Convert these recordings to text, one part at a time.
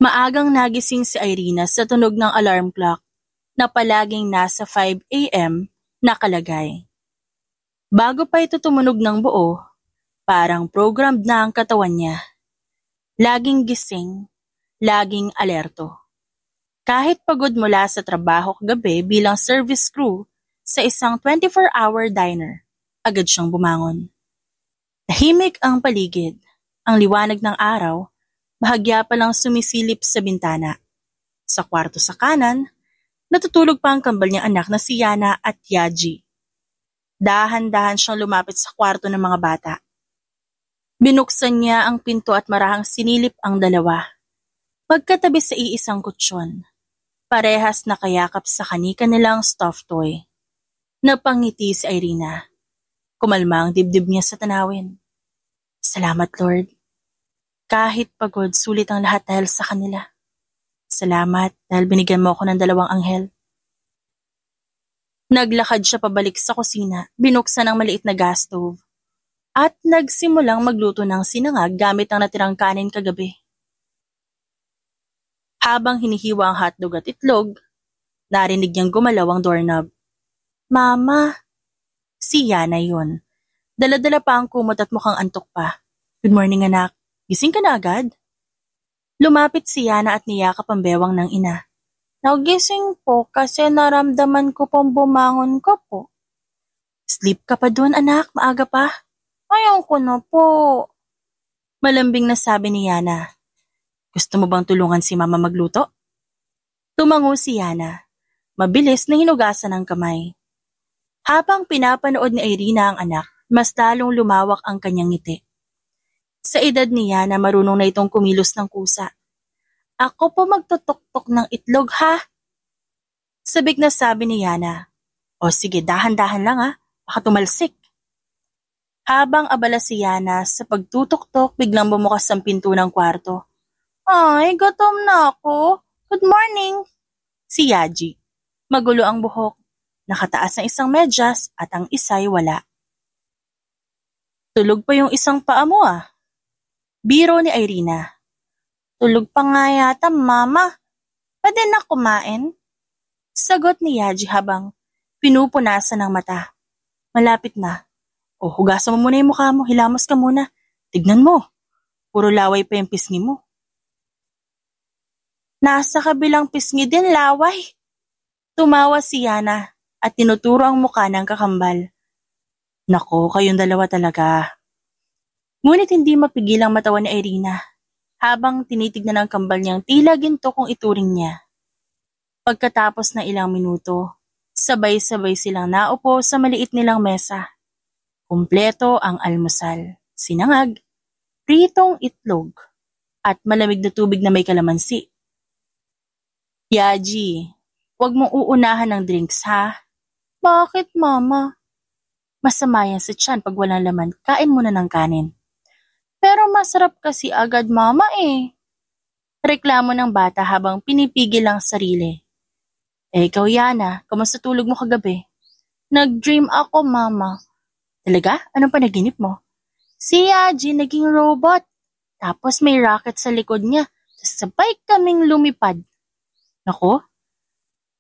Maagang nagising si Irina sa tunog ng alarm clock na palaging nasa 5 a.m. nakalagay. Bago pa ito tumunog ng buo, parang programmed na ang katawan niya. Laging gising, laging alerto. Kahit pagod mula sa trabaho kagabi bilang service crew sa isang 24-hour diner, agad siyang bumangon. Tahimik ang paligid, ang liwanag ng araw, bahagya pa lang sumisilip sa bintana. Sa kwarto sa kanan, natutulog pa ang kambal niyang anak na si Yana at Yaji. Dahan-dahan siyang lumapit sa kwarto ng mga bata. Binuksan niya ang pinto at marahang sinilip ang dalawa. Magkatabi sa iisang kutsyon. Parehas nakayakap sa kanika nilang stuffed toy. Napangiti si Irina. Kumalma ang dibdib niya sa tanawin. Salamat, Lord. Kahit pagod, sulit ang lahat dahil sa kanila. Salamat dahil binigyan mo ako ng 2 anghel. Naglakad siya pabalik sa kusina, binuksan ang maliit na gas stove, at nagsimulang magluto ng sinangag gamit ang natirang kanin kagabi. Habang hinihiwa ang hotdog at itlog, narinig niyang gumalaw ang doorknob. Mama! Si Yana yun. Dala-dala pa ang kumot at mukhang antok pa. Good morning, anak. Gising ka na agad? Lumapit si Yana at niyakap ang bewang ng ina. Nagising po kasi naramdaman ko pong bumangon ko po. Sleep ka pa doon, anak. Maaga pa. Ayaw ko na po. Malambing na sabi ni Yana. Gusto mo bang tulungan si mama magluto? Tumango si Yana. Mabilis na hinugasan ang kamay. Habang pinapanood ni Irina ang anak, mas lalong lumawak ang kanyang ngiti. Sa edad ni Yana, marunong na itong kumilos ng kusa. Ako po magtutok-tok ng itlog, ha? Sabik na sabi ni Yana. O sige, dahan-dahan lang ha, baka tumalsik. Habang abala si Yana sa pagtutok-tok, biglang bumukas ang pinto ng kwarto. Ay, gutom na ako. Good morning. Si Yaji. Magulo ang buhok. Nakataas ang isang medyas at ang isa'y wala. Tulog pa yung isang paa mo ah. Biro ni Irina. Tulog pa nga yata, mama. Pwede na kumain? Sagot ni Yaji habang pinupunasan ng mata. Malapit na. O, hugasan mo muna yung mukha mo, hilamos ka muna. Tignan mo. Puro laway pa yung pisngi mo. Nasa kabilang pisngi din laway. Tumawa si Yana at tinuturo ang mukha ng kakambal. Nako, kayong dalawa talaga. Ngunit hindi mapigilang matawa ni Irina habang tinitignan ng kambal niyang tila ginto kung ituring niya. Pagkatapos ng ilang minuto, sabay-sabay silang naupo sa maliit nilang mesa. Kumpleto ang almusal, sinangag, pritong itlog, at malamig na tubig na may kalamansi. Yaji, huwag mong uunahan ng drinks ha? Bakit, mama? Masama yan sa tiyan pag walang laman, kain muna ng kanin. Pero masarap kasi agad, mama eh. Reklamo ng bata habang pinipigil ang sarili. Ikaw, Yana, kamusta tulog mo kagabi? Nag-dream ako, mama. Talaga? Anong panaginip mo? Si Yaji naging robot. Tapos may rocket sa likod niya. Sabay kaming lumipad. Nako,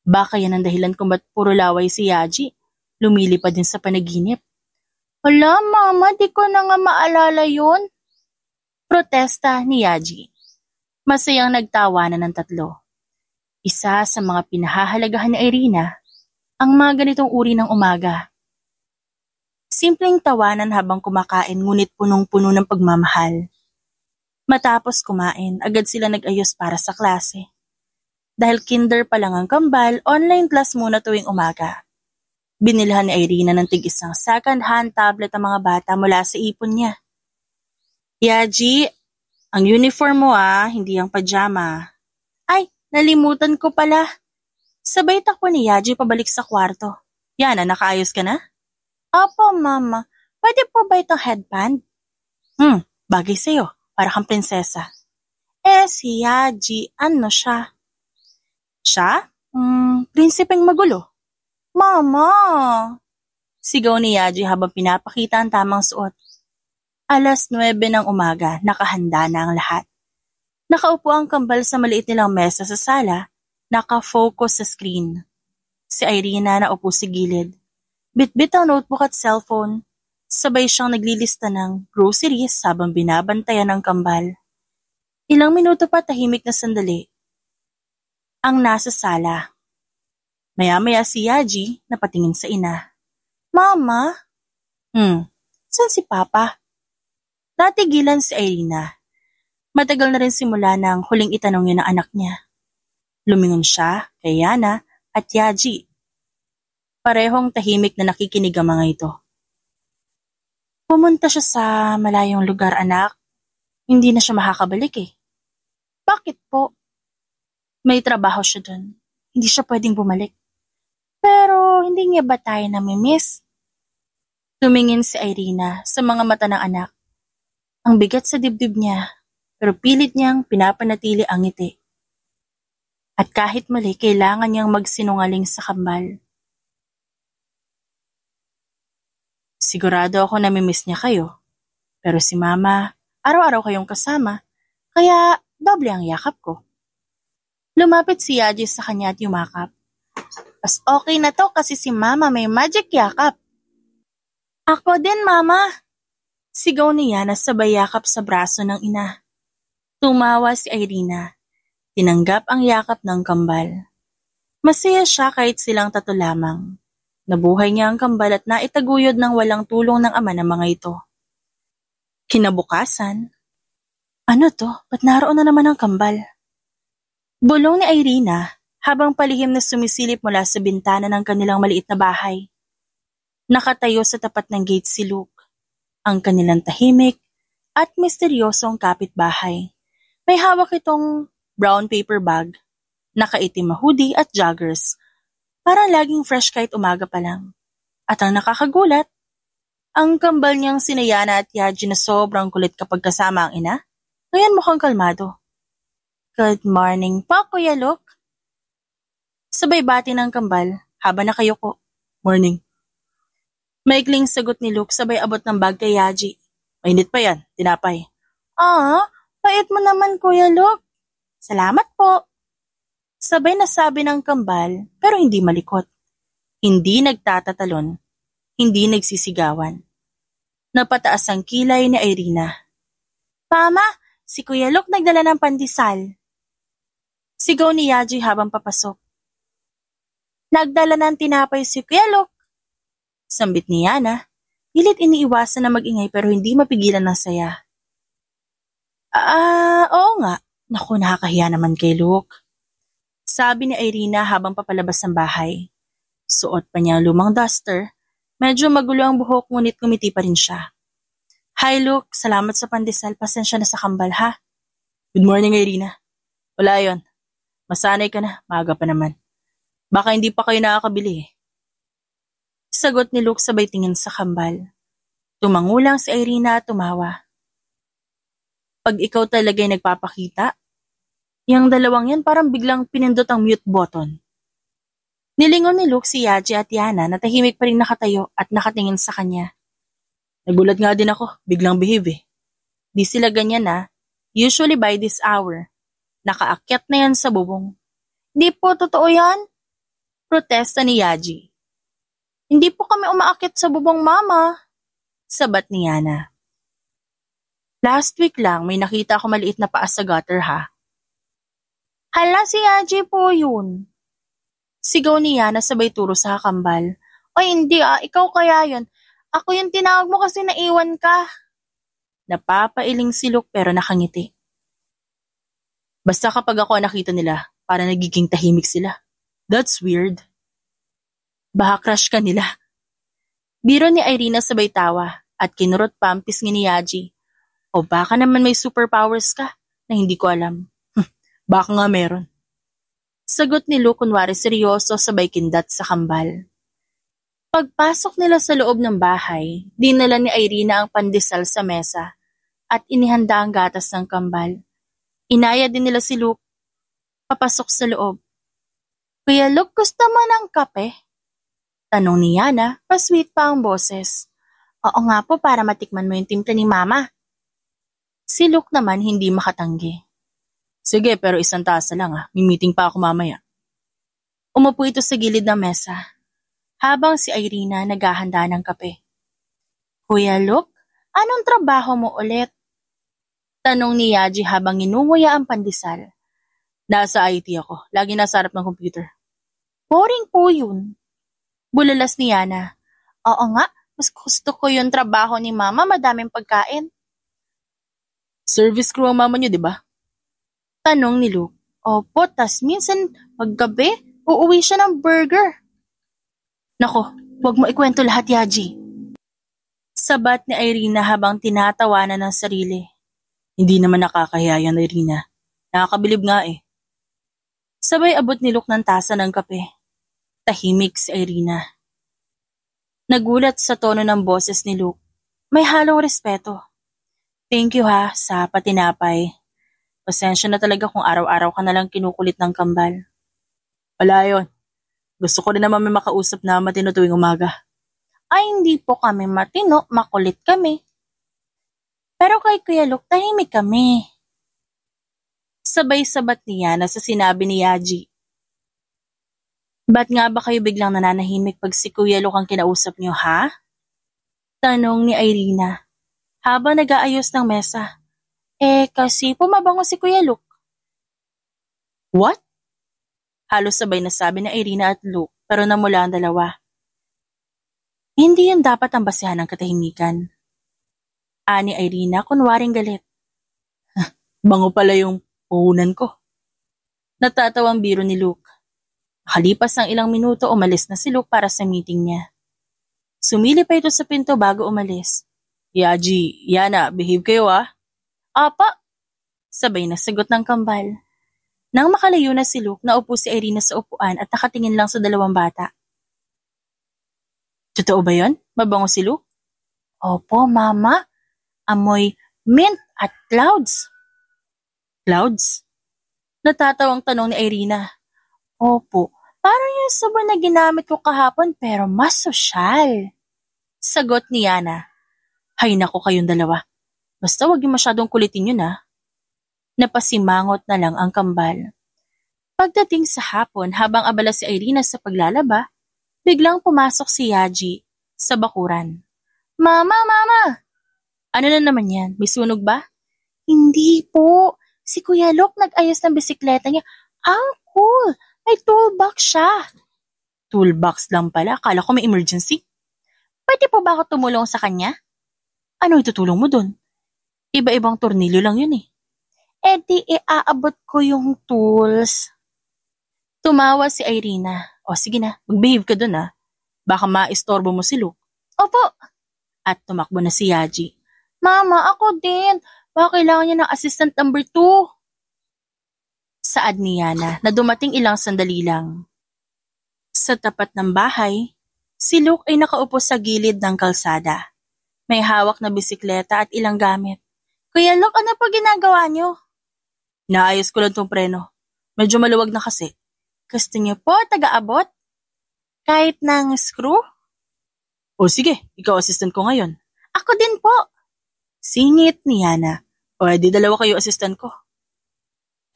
baka yan ang dahilan kung ba't puro laway si Yaji. Lumilipad din sa panaginip. Hala, mama, di ko na nga maalala yun. Protesta ni Yaji. Masayang nagtawanan ng tatlo. Isa sa mga pinahahalagahan ni Irina, ang mga ganitong uri ng umaga. Simpleng tawanan habang kumakain ngunit punong-puno ng pagmamahal. Matapos kumain, agad sila nag-ayos para sa klase. Dahil kinder pa lang ang kambal, online class muna tuwing umaga. Binilhan ni Irina ng tig-isang second-hand tablet ang mga bata mula sa ipon niya. Yaji, ang uniform mo hindi ang pajama. Ay, nalimutan ko pala. Sabay takbo ni Yaji pabalik sa kwarto. Yana, nakaayos ka na? Opo, mama. Pwede po ba itong headband? Bagay sa'yo. Para kang prinsesa. Si Yaji, ano siya? Siya? Prinsipeng magulo. Mama! Sigaw ni Yaji habang pinapakita ang tamang suot. 9:00 ng umaga, nakahanda na ang lahat. Nakaupo ang kambal sa maliit nilang mesa sa sala, naka-focus sa screen. Si Irina naupo sa gilid. Bitbit ang notebook at cellphone. Sabay siyang naglilista ng groceries habang binabantayan ng kambal. Ilang minuto pa tahimik na sandali. Ang nasa sala. Maya-maya si Yaji napatingin sa ina. Mama? Saan si Papa? Natigilan si Irina. Matagal na rin simula nang huling itanong yun ng anak niya. Lumingon siya kay Yana at Yaji. Parehong tahimik na nakikinig ang mga ito. Pumunta siya sa malayong lugar, anak. Hindi na siya makakabalik eh. Bakit po? May trabaho siya dun. Hindi siya pwedeng bumalik. Pero hindi niya ba tayo namimiss? Tumingin si Irina sa mga mata ng anak. Ang bigat sa dibdib niya, pero pilit niyang pinapanatili ang ngiti. At kahit mali, kailangan niyang magsinungaling sa kambal. Sigurado ako namimiss niya kayo. Pero si Mama, araw-araw kayong kasama, kaya doble ang yakap ko. Lumapit si Yaji sa kanya at yumakap. Mas okay na to kasi si Mama may magic yakap. Ako din, Mama! Sigaw niya na sabay yakap sa braso ng ina. Tumawa si Irina. Tinanggap ang yakap ng kambal. Masaya siya kahit silang tatlo lamang. Nabuhay niya ang kambal at naitaguyod ng walang tulong ng ama ng mga ito. Kinabukasan, ano to? Ba't naroon na naman ang kambal? Bulong ni Irina habang palihim na sumisilip mula sa bintana ng kanilang maliit na bahay. Nakatayo sa tapat ng gate si Luke, ang kanilang tahimik at misteryosong kapitbahay. May hawak itong brown paper bag, nakaitim na hoodie at joggers. Parang laging fresh kahit umaga pa lang. At ang nakakagulat, ang kambal niyang sina Yana at Yaji na sobrang kulit kapag kasama ang ina, ngayon mukhang kalmado. Good morning po, Kuya Luke. Sabay bati ng kambal habang nakayuko. Morning. Maikling sagot ni Luke sabay abot ng bag kay Yaji. Mainit pa yan, tinapay. Pait mo naman, Kuya Luke. Salamat po. Sabay nasabi ng kambal pero hindi malikot. Hindi nagtatatalon. Hindi nagsisigawan. Napataas ang kilay ni Irina. Mama, si Kuya Luke nagdala ng pandesal. Sigaw ni Yaji habang papasok. Nagdala ng tinapay si Kuya Luke. Sambit ni Yana, pilit iniiwasan na magingay pero hindi mapigilan ng saya. Oo nga. Naku, nakakahiya naman kay Luke. Sabi ni Irina habang papalabas ng bahay. Suot pa niya ang lumang duster. Medyo magulo ang buhok ngunit ngumiti pa rin siya. Hi Luke, salamat sa pandesal. Pasensya na sa kambal ha. Good morning Irina. Wala yon. Masanay ka na, maaga pa naman. Baka hindi pa kayo nakakabili eh. Sagot ni Luke sabay tingin sa kambal. Tumangulang si Irina at tumawa. Pag ikaw talaga ay nagpapakita, yung dalawang yan parang biglang pinindot ang mute button. Nilingon ni Luke si Yaji at Yana na tahimik pa rin nakatayo at nakatingin sa kanya. Nagulat nga din ako, biglang behave eh. Di sila ganyan na, usually by this hour. Nakaakyat na yan sa bubong. Di po totoo yan? Protesta ni Yaji. Hindi po kami umaakyat sa bubong, Mama. Sabat ni Yana. Last week lang may nakita ako maliit na paa sa gutter ha. Hala si Yaji po yun. Sigaw ni Yana sabay turo sa kambal. Ay hindi ikaw kaya yun. Ako yung tinawag mo kasi naiwan ka. Napapailing si Luke pero nakangiti. Basta kapag ako nakita nila, para nagiging tahimik sila. That's weird. Baka crush ka nila. Biro ni Irina sabay tawa at kinurot pa ang pisngi ni Yaji. O baka naman may superpowers ka na hindi ko alam. Baka nga meron. Sagot ni Luke kunwari seryoso sabay kindat sa kambal. Pagpasok nila sa loob ng bahay, dinala ni Irina ang pandesal sa mesa at inihanda ang gatas ng kambal. Inaya din nila si Luke. Papasok sa loob. Kuya Luke, gusto mo ng kape? Tanong ni Yana, pa-sweet pa ang boses. Oo nga po para matikman mo yung timpla ni Mama. Si Luke naman hindi makatanggi. Sige, pero isang tasa lang May meeting pa ako mamaya. Umupo ito sa gilid ng mesa, habang si Irina naghahanda ng kape. Kuya Luke, anong trabaho mo ulit? Tanong ni Yaji habang inunguya ang pandesal. Nasa IT ako, lagi nasa harap ng computer. Boring po yun. Bulalas ni Yana. Oo nga, mas gusto ko yung trabaho ni Mama, madaming pagkain. Service crew ang mama niyo, di ba? Tanong ni Luke. Opo, tas minsan paggabi, uuwi siya ng burger. Nako, huwag mo ikwento lahat, Yaji. Sabat ni Irina habang tinatawanan ng sarili. Hindi naman nakakahiya yan, Irina. Nakakabilib nga Sabay abot ni Luke ng tasa ng kape. Tahimik si Irina. Nagulat sa tono ng boses ni Luke. May halong respeto. Thank you sa patinapay. Pasensya na talaga kung araw-araw ka nalang kinukulit ng kambal. Wala yun. Gusto ko rin naman may makausap na matino tuwing umaga. Ay, hindi po kami matino, makulit kami. Pero kay Kuya Luke, tahimik kami. Sabay-sabat niya na sa sinabi ni Yaji. Ba't nga ba kayo biglang nananahimik pag si Kuya Luke ang kinausap niyo, ha? Tanong ni Irina, habang nag-aayos ng mesa. Kasi pumabango si Kuya Luke. What? Halos sabay na sabi ni Irina at Luke, pero namula ang dalawa. Hindi yan dapat ang basehan ng katahimikan. Ani Irina, kunwaring galit. Bango pala yung puhunan ko. Natatawang biro ni Luke. Nakalipas ng ilang minuto, umalis na si Luke para sa meeting niya. Sumili pa ito sa pinto bago umalis. Yaji, Yana, behave kayo Apa! Sabay na sagot ng kambal. Nang makalayo na si Luke, naupo si Irina sa upuan at nakatingin lang sa dalawang bata. Totoo ba yun? Mabango si Luke? Opo, Mama. Amoy mint at clouds. Clouds? Natatawang tanong ni Irina. Opo, parang yung sabon na ginamit ko kahapon pero mas sosyal. Sagot ni Yana. Hay nako kayong dalawa. Basta wag yung masyadong kulitin yun Napasimangot na lang ang kambal. Pagdating sa hapon habang abala si Irina sa paglalaba, biglang pumasok si Yaji sa bakuran. Mama! Ano na naman yan? May sunog ba? Hindi po. Si Kuya Luke nag-ayos ng bisikleta niya. Ang cool! May toolbox siya. Toolbox lang pala? Akala ko may emergency. Pwede po ba ako tumulong sa kanya? Ano itutulong mo dun? Iba-ibang tornilyo lang yun di iaabot ko yung tools. Tumawa si Irina. O sige na, mag-behave ka dun Baka maistorbo mo si Luke. Opo. At tumakbo na si Yaji. Mama, ako din. Baka kailangan niya ng assistant number 2. Saad ni Yana na dumating ilang sandali lang. Sa tapat ng bahay, si Luke ay nakaupo sa gilid ng kalsada. May hawak na bisikleta at ilang gamit. Kuya Luke, ano pa ginagawa niyo? Naayos ko lang tong preno. Medyo maluwag na kasi. Gusto niyo po taga-abot? Kahit ng screw? O sige, ikaw assistant ko ngayon. Ako din po. Singit ni Yana. O di dalawa kayo assistant ko.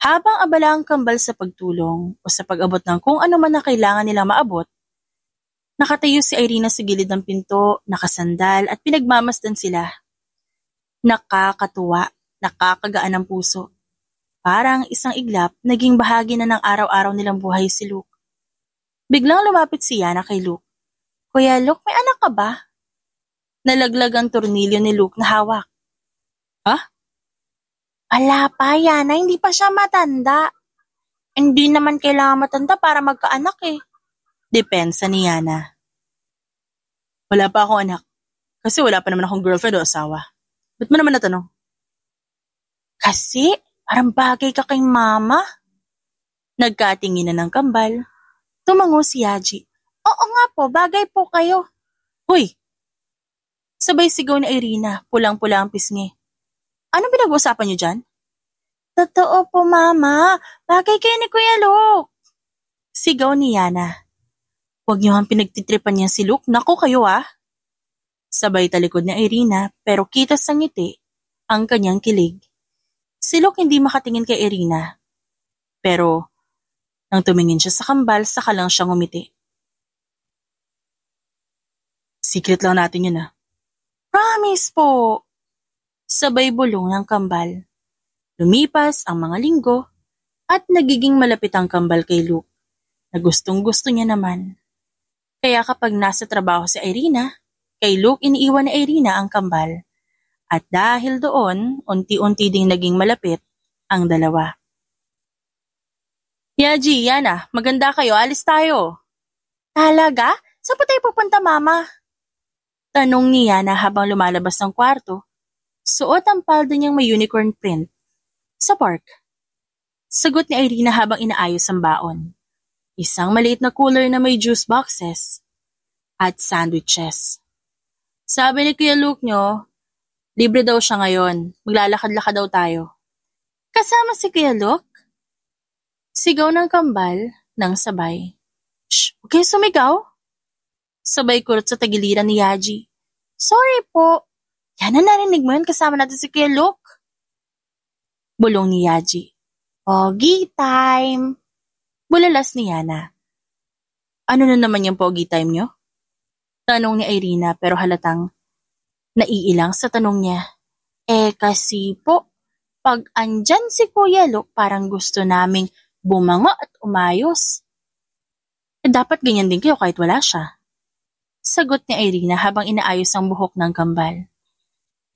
Habang abala ang kambal sa pagtulong o sa pag-abot ng kung ano man na kailangan nilang maabot, nakatayo si Irina sa gilid ng pinto, nakasandal at pinagmamasdan sila. Nakakatuwa, nakakagaan ng puso. Parang isang iglap, naging bahagi na ng araw-araw nilang buhay si Luke. Biglang lumapit si Yana kay Luke. Kuya Luke, may anak ka ba? Nalaglag ang tornilyo ni Luke na hawak. Ha? Ala pa, Yana, hindi pa siya matanda. Hindi naman kailangan matanda para magkaanak Depensa ni Yana. Wala pa akong anak. Kasi wala pa naman akong girlfriend o asawa. Ba't mo naman natanong? Kasi parang bagay ka kay Mama. Nagkatinginan ng kambal. Tumango si Yaji. Oo nga po, bagay po kayo. Hoy! Sabay sigaw ni Irina, pulang-pula ang pisngi. Anong pinag-uusapan niyo dyan? Totoo po, Mama. Bagay kayo ni Kuya Luke. Sigaw ni Yana. Huwag niyo ang pinagtitripan niya si Luke. Naku kayo Sabay talikod ni Irina pero kita sa ngiti ang kanyang kilig. Si Luke hindi makatingin kay Irina Pero nang tumingin siya sa kambal, saka lang siya ngumiti. Secret lang natin yun Promise po! Sabay bulong ng kambal. Lumipas ang mga linggo at nagiging malapit ang kambal kay Luke na gustong-gusto niya naman. Kaya kapag nasa trabaho si Irina, kay Luke iniiwan ni Irina ang kambal. At dahil doon, unti-unti ding naging malapit ang dalawa. Yaji, Yana, maganda kayo, alis tayo. Talaga? Saan pa tayo pupunta, Mama? Tanong ni Yana habang lumalabas ng kwarto. Suot ang palda niyang may unicorn print. Sa park. Sagot ni Irina habang inaayos ang baon. Isang maliit na cooler na may juice boxes at sandwiches. Sabi ni Kuya Luke nyo, libre daw siya ngayon. Maglalakad-lakad daw tayo. Kasama si Kuya Luke? Sigaw ng kambal ng sabay. Shh, huwag kayo sumigaw. Sabay kurot sa tagiliran ni Yaji. Sorry po. Yan na narinig mo yun kasama natin si Kuya Luke. Bulong ni Yaji. Pogi time. Bulalas ni Yana. Ano na naman yung pogi time nyo? Tanong ni Irina pero halatang naiilang sa tanong niya. Kasi po, pag andyan si Kuya Luke parang gusto naming bumango at umayos. Dapat ganyan din kayo kahit wala siya. Sagot ni Irina habang inaayos ang buhok ng kambal.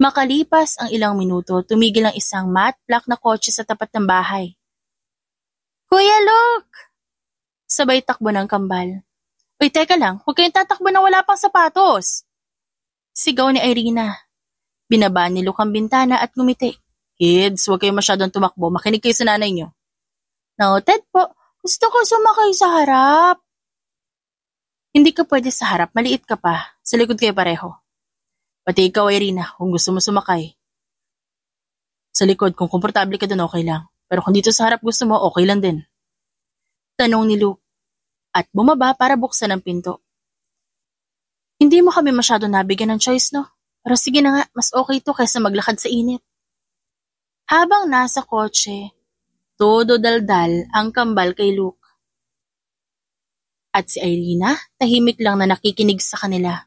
Makalipas ang ilang minuto, tumigil ang isang matte black na kotse sa tapat ng bahay. Kuya Luke! Sabay takbo ng kambal. Uy, teka lang, huwag kayong tatakbo na wala pang sapatos. Sigaw ni Irina. Binaba ni Luke ang bintana at ngumiti. Kids, huwag kayong masyadong tumakbo, makinig kayo sa nanay nyo. Noted po, gusto ko sumakay sa harap. Hindi ka pwede sa harap, maliit ka pa. Sa likod kayo pareho. Pati ikaw, Irina, kung gusto mo sumakay. Sa likod, kung komportable ka dun, okay lang. Pero kung dito sa harap gusto mo, okay lang din. Tanong ni Luke. At bumaba para buksan ang pinto. Hindi mo kami masyado nabigyan ng choice, no? Pero sige na nga, mas okay to kaysa maglakad sa init. Habang nasa kotse, todo daldal ang kambal kay Luke. At si Irina, tahimik lang na nakikinig sa kanila.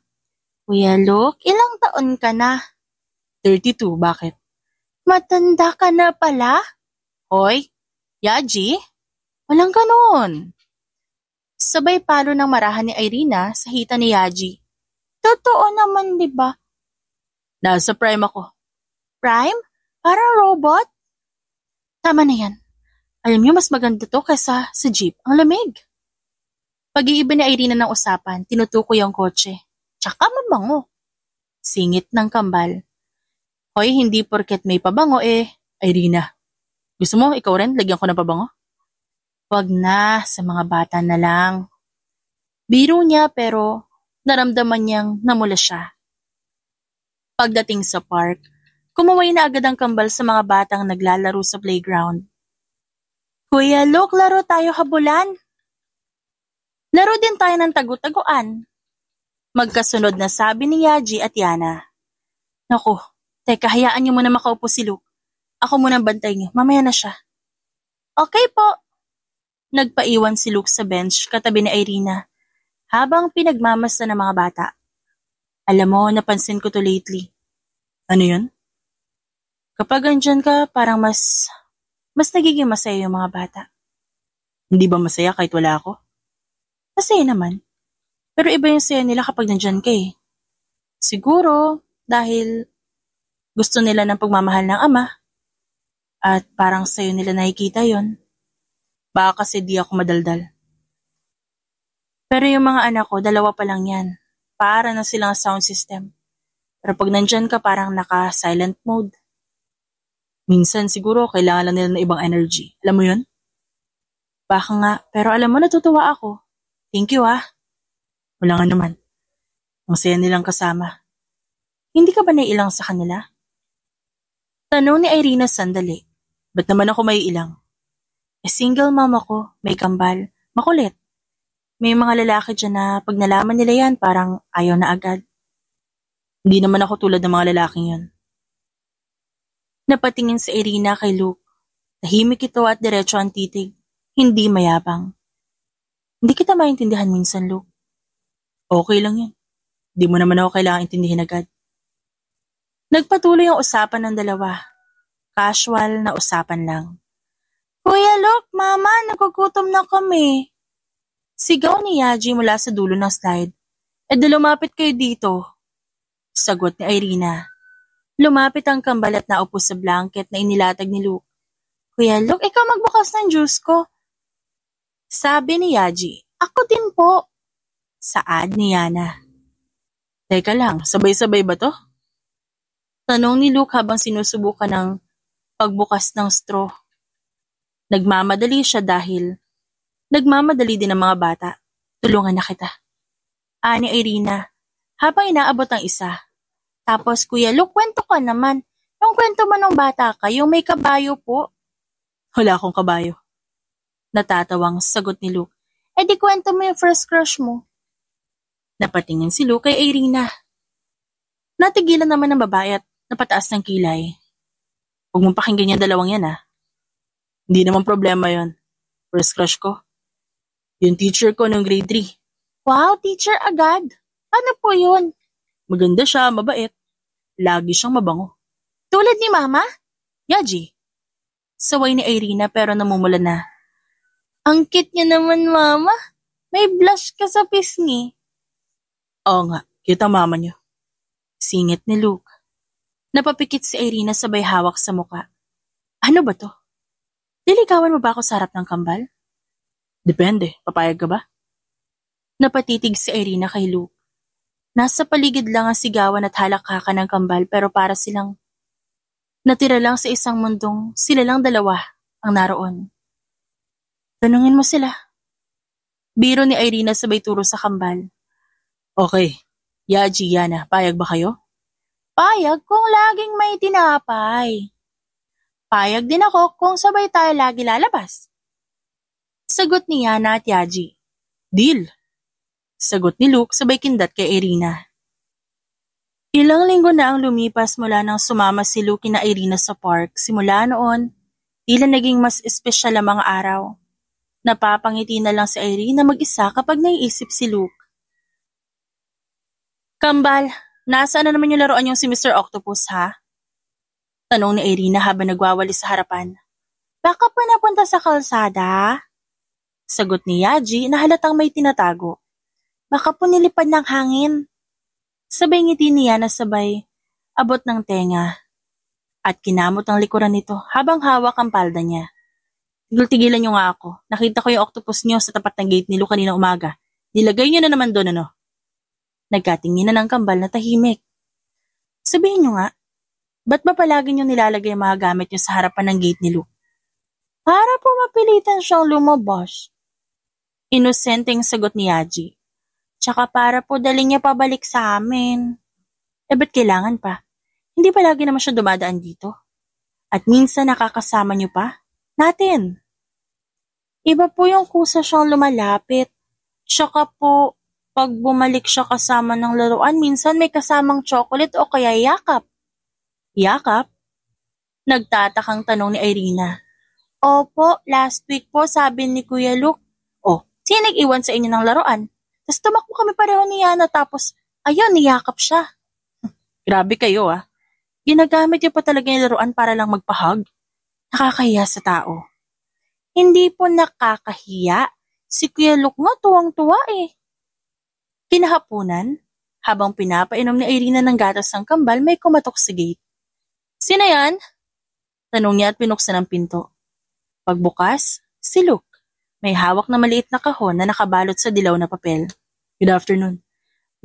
Kuya Luke, ilang taon ka na? 32, bakit? Matanda ka na pala? Hoy, Yaji? Walang ganon. Sabay palo ng marahan ni Irina sa hita ni Yaji. Totoo naman, di ba? Nasa prime ako. Prime? Parang robot? Tama na yan. Alam niyo, mas maganda to kaysa sa jeep. Ang lamig. Pag-iiba ni Irina ng usapan, tinutukoy ang kotse. Tsaka mabango. Singit ng kambal. Hoy, hindi porket may pabango Irina. Gusto mo, ikaw rin, lagyan ko ng pabango? Wag na, sa mga bata na lang. Biro niya pero naramdaman niyang namula siya. Pagdating sa park, kumaway na agad ang kambal sa mga batang naglalaro sa playground. Kuya Luke, laro tayo habulan. Laro din tayo ng tagu-taguan. Magkasunod na sabi ni Yaji at Yana. Naku, teka, hayaan niyo muna makaupo si Luke. Ako muna bantay niyo, mamaya na siya. Okay po. Nagpaiwan si Luke sa bench katabi ni Irina habang pinagmamasa ng mga bata. Alam mo, napansin ko to lately. Ano yun? Kapag andyan ka, parang mas nagiging masaya yung mga bata. Hindi ba masaya kahit wala ako? Masaya naman. Pero iba yung saya nila kapag nandyan ka Siguro dahil gusto nila ng pagmamahal ng ama at parang sa'yo nila nakikita yon. Baka kasi di ako madaldal. Pero yung mga anak ko, 2 pa lang yan. Para na silang sound system. Pero pag nandyan ka parang naka-silent mode. Minsan siguro kailangan lang nila ng ibang energy. Alam mo yun? Baka nga, pero alam mo natutuwa ako. Thank you Wala nga naman. Ang saya nilang kasama. Hindi ka ba naiilang sa kanila? Tanong ni Irina sandali. Ba't naman ako maiilang? Single mom ako, may kambal, makulit. May mga lalaki dyan na pag nalaman nila yan parang ayaw na agad. Hindi naman ako tulad ng mga lalaking yun. Napatingin si Irina kay Luke. Tahimik ito at diretso ang titig. Hindi mayabang. Hindi kita maintindihan minsan, Luke. Okay lang yun. Di mo naman ako kailangang intindihin agad. Nagpatuloy ang usapan ng dalawa. Casual na usapan lang. Kuya Luke, Mama, nagugutom na kami. Sigaw ni Yaji mula sa dulo ng slide. Di lumapit kayo dito. Sagot ni Irina. Lumapit ang kambal at naupo sa blanket na inilatag ni Luke. Kuya Luke, ikaw magbukas ng juice ko. Sabi ni Yaji. Ako din po. Saad ni Yana. Teka lang, sabay-sabay ba to? Tanong ni Luke habang sinusubukan ng pagbukas ng straw. Nagmamadali siya dahil nagmamadali din ang mga bata. Tulungan na kita. Ani Irina, habang inaabot ang isa. Tapos Kuya Luke, kwento ka naman. Yung kwento mo ng bata ka, yung may kabayo po. Wala akong kabayo. Natatawang sagot ni Luke. Di kwento mo yung first crush mo. Napatingin si Luke kay Irina. Natigilan naman ng babae at napataas ng kilay. Huwag mong pakinggan yung dalawang yan Hindi naman problema yon. First crush ko. Yung teacher ko nung grade 3. Wow, teacher agad. Ano po yun? Maganda siya, mabait. Lagi siyang mabango. Tulad ni Mama? Yaji. Saway ni Irina pero namumula na. Ang cute niya naman, Mama. May blush ka sa pisngi. Oo nga, cute ang mama niyo. Singit ni Luke. Napapikit si Irina sabay hawak sa muka. Ano ba to? Diligawan mo ba ako sa harap ng kambal? Depende, papayag ka ba? Napatitig si Irina kay Luke. Nasa paligid lang ang sigawan at halakhakan ng kambal pero para silang natira lang sa isang mundong sila lang dalawa ang naroon. Tanungin mo sila. Biro ni Irina sabay turo sa kambal. Okay, Yaji, Yana, payag ba kayo? Payag kung laging may tinapay. Payag din ako kung sabay tayo lagi lalabas. Sagot ni Yana at Yaji. Deal. Sagot ni Luke sabay kindat kay Irina. Ilang linggo na ang lumipas mula nang sumama si Luke na Irina sa park. Simula noon, tila naging mas espesyal ang mga araw. Napapangiti na lang si Irina mag-isa kapag naiisip si Luke. Kambal, nasaan na naman yung laruan yung si Mr. Octopus, ha? Tanong ni Irina habang nagwawali sa harapan. Baka pa napunta sa kalsada? Sagot ni Yaji na halatang may tinatago. Baka po nilipad ng hangin. Sabay ngiti niya na sabay abot ng tenga at kinamot ang likuran nito habang hawak ang palda niya. Tigil-tigilan niyo nga ako. Nakita ko yung octopus niyo sa tapat ng gate ni Luke kanina umaga. Nilagay niyo na naman doon Nagkatingin na ng kambal na tahimik. Sabihin niyo nga, ba't ba palagi niyo nilalagay ang mga gamit niyo sa harapan ng gate ni Luke? Para po mapilitan siyang lumabas. Inosenteng sagot ni Yaji. Tsaka para po dali niya pabalik sa amin. Ba't kailangan pa? Hindi palagi naman siya dumadaan dito. At minsan nakakasama niyo pa? Natin. Iba po yung kusa siyang lumalapit. Tsaka po, pag bumalik siya kasama ng laruan, minsan may kasamang chocolate o kaya yakap. Yakap? Nagtatakang tanong ni Irina. Opo, last week po sabi ni Kuya Luke. Oh, sino nag-iwan sa inyo ng laruan? Tapos tumakbo kami pareho ni Yana tapos, ayun, niyakap siya. Grabe kayo Ginagamit niyo pa talaga yung laruan para lang magpahag. Nakakahiya sa tao. Hindi po nakakahiya. Si Kuya Luke nga tuwang-tuwa Kinahapunan, habang pinapainom ni Irina ng gatas ng kambal, may kumatok sa gate. Sino yan? Tanong niya at pinuksan ang pinto. Pagbukas, si Luke. May hawak na maliit na kahon na nakabalot sa dilaw na papel. Good afternoon.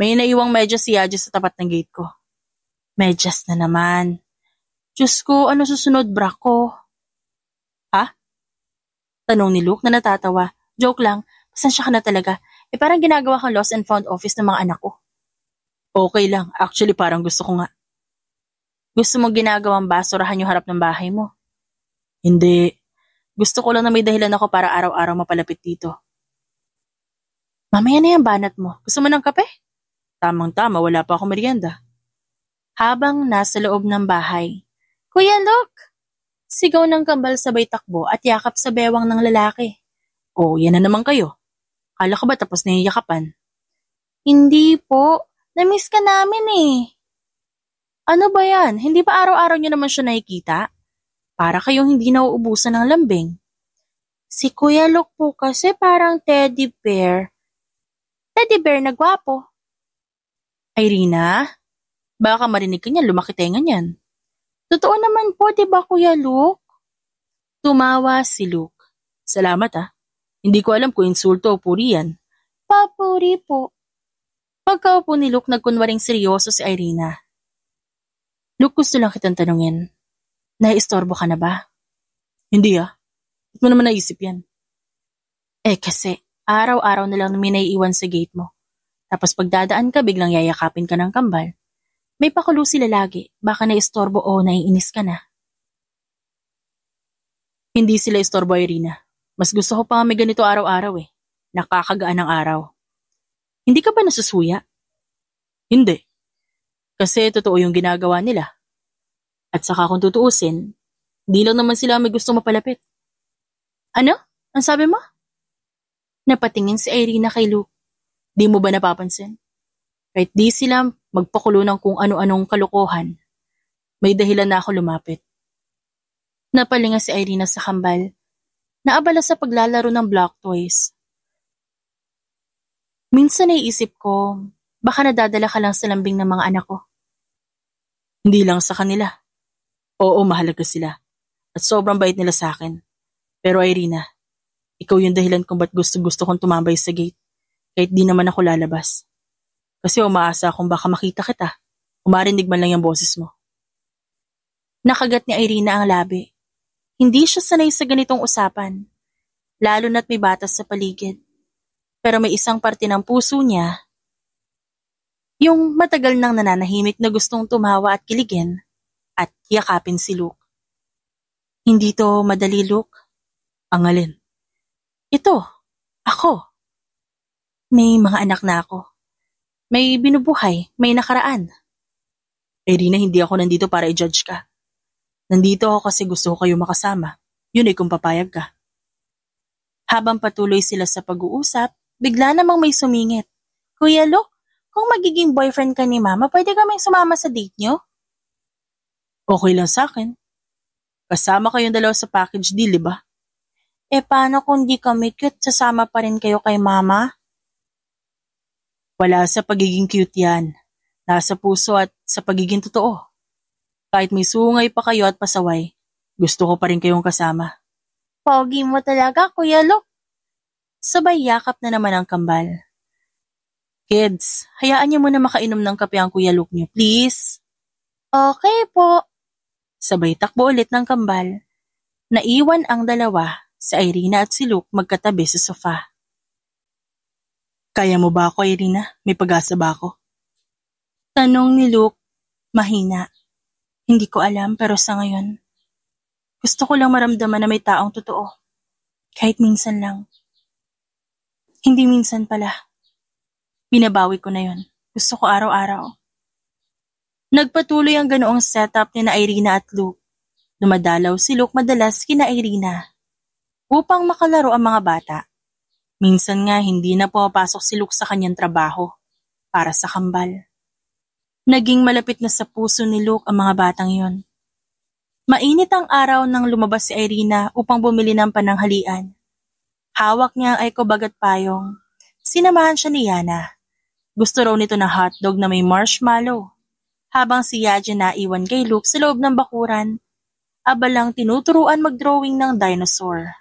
May naiwang medyas si Yaji sa tapat ng gate ko. Medyas na naman. Diyos ko, ano susunod, bra ko? Ha? Tanong ni Luke na natatawa. Joke lang, pasensya ka na talaga. Parang ginagawa kang lost and found office ng mga anak ko. Okay lang, actually parang gusto ko nga. Gusto mo ginagawang basurahan yung harap ng bahay mo? Hindi. Gusto ko lang na may dahilan ako para araw-araw mapalapit dito. Mamaya na yung banat mo. Gusto mo ng kape? Tamang-tama, wala pa akong merienda. Habang nasa loob ng bahay. Kuya Luke! Sigaw ng kambal sabay takbo at yakap sa bewang ng lalaki. O, yan na naman kayo. Kala ka ba tapos na yung yakapan? Hindi po. Namiss ka namin eh. Ano ba yan? Hindi ba araw-araw niyo naman siya nakikita? Para kayong hindi nauubusan ng lambing. Si Kuya Luke po kasi parang teddy bear. Teddy bear na gwapo. Irina, baka marinig ka niya, lumaki tenga niyan. Totoo naman po, di ba Kuya Luke? Tumawa si Luke. Salamat ah. Hindi ko alam kung insulto o puri yan. Papuri po. Pagkaupo ni Luke, nagkunwaring seryoso si Irina. Luke, gusto lang kitang tanungin. Naiistorbo ka na ba? Hindi ah. Ba't mo naman naisip yan? Kasi, araw-araw na lang may naiiwan sa gate mo. Tapos pagdadaan ka, biglang yayakapin ka ng kambal. May pakulo sila lagi. Baka naiistorbo o naiinis ka na. Hindi sila istorbo, Irina. Mas gusto ko pa nga may ganito araw-araw eh. Nakakagaan ng araw. Hindi ka ba nasusuya? Hindi. Kasi totoo yung ginagawa nila. At saka kung tutuusin, di lang naman sila may gusto mapalapit. Ano? Ang sabi mo? Napatingin si Irina kay Luke. Di mo ba napapansin? Kahit di sila magpakulo ng kung ano-anong kalokohan, may dahilan na ako lumapit. Napalinga si Irina sa kambal, naabala sa paglalaro ng block toys. Minsan naiisip ko, baka nadadala ka lang sa lambing ng mga anak ko. Hindi lang sa kanila. Oo, mahalaga sila. At sobrang bait nila sa akin. Pero Irina, ikaw yung dahilan kung ba't gusto-gusto kong tumambay sa gate, kahit di naman ako lalabas. Kasi umaasa akong baka makita kita, umarinig man lang yung boses mo. Nakagat ni Irina ang labi. Hindi siya sanay sa ganitong usapan, lalo na't may batas sa paligid. Pero may isang parte ng puso niya, yung matagal nang nananahimik na gustong tumawa at kiligin at yakapin si Luke. Hindi to madali, Luke. Ang alin? Ito, ako. May mga anak na ako. May binubuhay, may nakaraan. Irina, hindi ako nandito para i-judge ka. Nandito ako kasi gusto ko kayo makasama. Yun ay kung papayag ka. Habang patuloy sila sa pag-uusap, bigla namang may sumingit. Kuya Luke, kung magiging boyfriend ka ni Mama, pwede kaming sumama sa date nyo? Okay lang sa akin. Kasama kayong dalawa sa package deal, ba? Paano kung di kami cute, sasama pa rin kayo kay Mama? Wala sa pagiging cute yan. Nasa puso at sa pagiging totoo. Kahit may sungay pa kayo at pasaway, gusto ko pa rin kayong kasama. Pogi mo talaga, Kuya Luke. Sabay yakap na naman ang kambal. Kids, hayaan niyo muna makainom ng kape ang Kuya Luke niyo, please. Okay po. Sabay takbo ulit ng kambal. Naiwan ang dalawa, si Irina at si Luke magkatabi sa sofa. Kaya mo ba ako, Irina? May pag-asa ba ako? Tanong ni Luke, mahina. Hindi ko alam pero sa ngayon, gusto ko lang maramdaman na may taong totoo. Kahit minsan lang. Hindi minsan pala. Binabawi ko na yon. Gusto ko araw-araw. Nagpatuloy ang ganoong setup ni na Irina at Luke. Dumadalaw si Luke madalas kina Irina upang makalaro ang mga bata. Minsan nga hindi na pumapasok si Luke sa kanyang trabaho para sa kambal. Naging malapit na sa puso ni Luke ang mga batang yon. Mainit ang araw nang lumabas si Irina upang bumili ng pananghalian. Hawak niya ang eco-bag at payong. Sinamahan siya ni Yana. Gusto raw nito ng hotdog na may marshmallow. Habang si Yaja naiwan kay Luke sa loob ng bakuran, abalang tinuturuan mag-drawing ng dinosaur.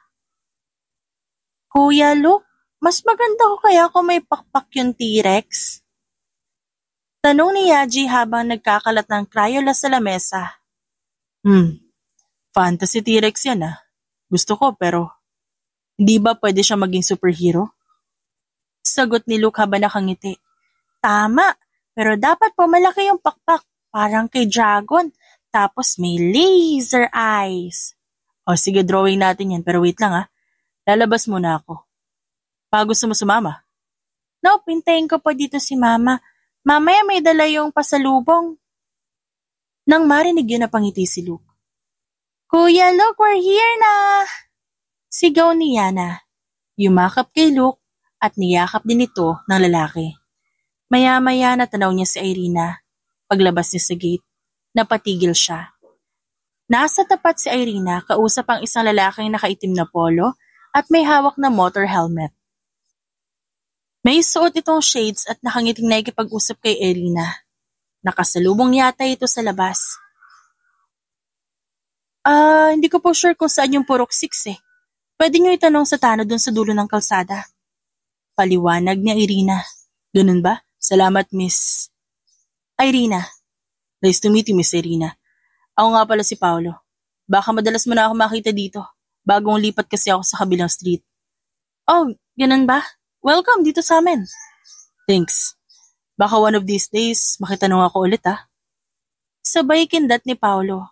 Kuya Luke, mas maganda ko kaya kung may pakpak yung T-Rex? Tanong ni Yaji habang nagkakalat ng Crayola sa lamesa. Fantasy T-Rex yan ah. Gusto ko pero, hindi ba pwede siya maging superhero? Sagot ni Luke habang nakangiti. Tama, pero dapat po malaki yung pakpak, parang kay Dragon, tapos may laser eyes. O sige, drawing natin yan, pero wait lang ah. Lalabas muna ako. Pa gusto mo sumama? No, pintayin ko pa dito si Mama. Mamaya may dala yung pasalubong. Nang marinig yun, napangiti si Luke. Kuya Luke, we're here na! Sigaw ni Yana. Yumakap kay Luke at niyakap din ito ng lalaki. Maya-maya natanaw niya si Irina. Paglabas niya sa gate, napatigil siya. Nasa tapat si Irina, kausap ang isang lalaking nakaitim na polo at may hawak na motor helmet. May suot itong shades at nakangiting nakikipag-usap kay Irina. Nakasalubong yata ito sa labas. Hindi ko po sure kung saan yung Purok 6 eh. Pwede niyo itanong sa tanod dun sa dulo ng kalsada. Paliwanag niya Irina. Ganun ba? Salamat, Miss. Irina. Nice to meet you, Miss Irina. Ako nga pala si Paolo. Baka madalas mo na ako makita dito. Bagong lipat kasi ako sa kabilang street. Oh, ganun ba? Welcome dito sa amin. Thanks. Baka one of these days, makitanong ako ulit Sabay kindat ni Paolo.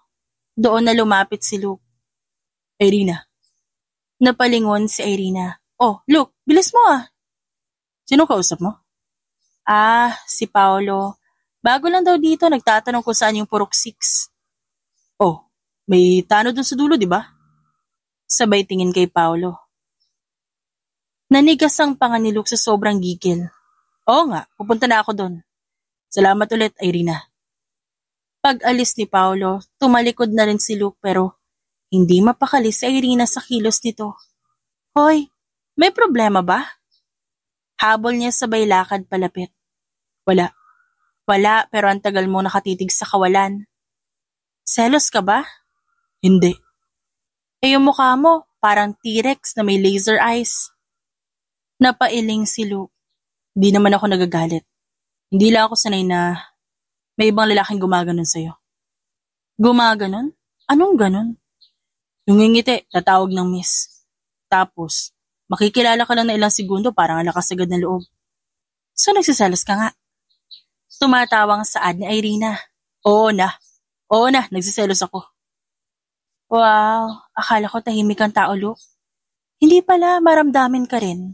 Doon na lumapit si Luke. Irina. Napalingon si Irina. Oh, Luke, bilis mo Sino kausap mo? Si Paolo. Bago lang daw dito, nagtatanong kung saan yung Purok 6. Oh, may tanod dun sa dulo, di ba? Sabay tingin kay Paolo. Nanigas ang panga ni Luke sa sobrang gigil. Oo nga, pupunta na ako doon. Salamat ulit, Irina. Pag-alis ni Paolo, tumalikod na rin si Luke pero hindi mapakali si Irina sa kilos nito. Hoy, may problema ba? Habol niya sabay lakad palapit. Wala pero ang tagal mo nakatitig sa kawalan. Selos ka ba? Hindi. Yung mukha mo, parang T-Rex na may laser eyes. Napailing si Luke. Di naman ako nagagalit. Hindi lang ako sanay na may ibang lalaking gumaganon sa'yo. Gumaganon? Anong ganon? Yung ngingiti, tatawag ng miss. Tapos, makikilala ka lang na ilang segundo parang ang lakas agad ng loob. So nagsiselos ka nga? Tumatawang saad ni Irina. Oo na, nagsiselos ako. Wow, akala ko tahimik ang tao, Luke. Hindi pala, maramdamin ka rin.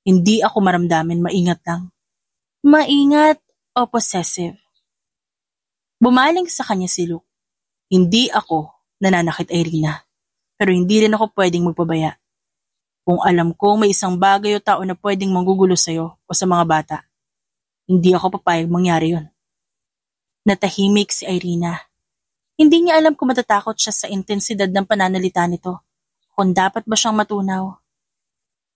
Hindi ako maramdamin, maingat lang. Maingat o possessive? Bumaling sa kanya si Luke. Hindi ako nananakit Irina. Pero hindi rin ako pwedeng magpabaya. Kung alam kong may isang bagay o tao na pwedeng manggugulo sa'yo o sa mga bata, hindi ako papayag mangyari yun. Natahimik si Irina. Hindi niya alam kung matatakot siya sa intensidad ng pananalita nito. Kung dapat ba siyang matunaw.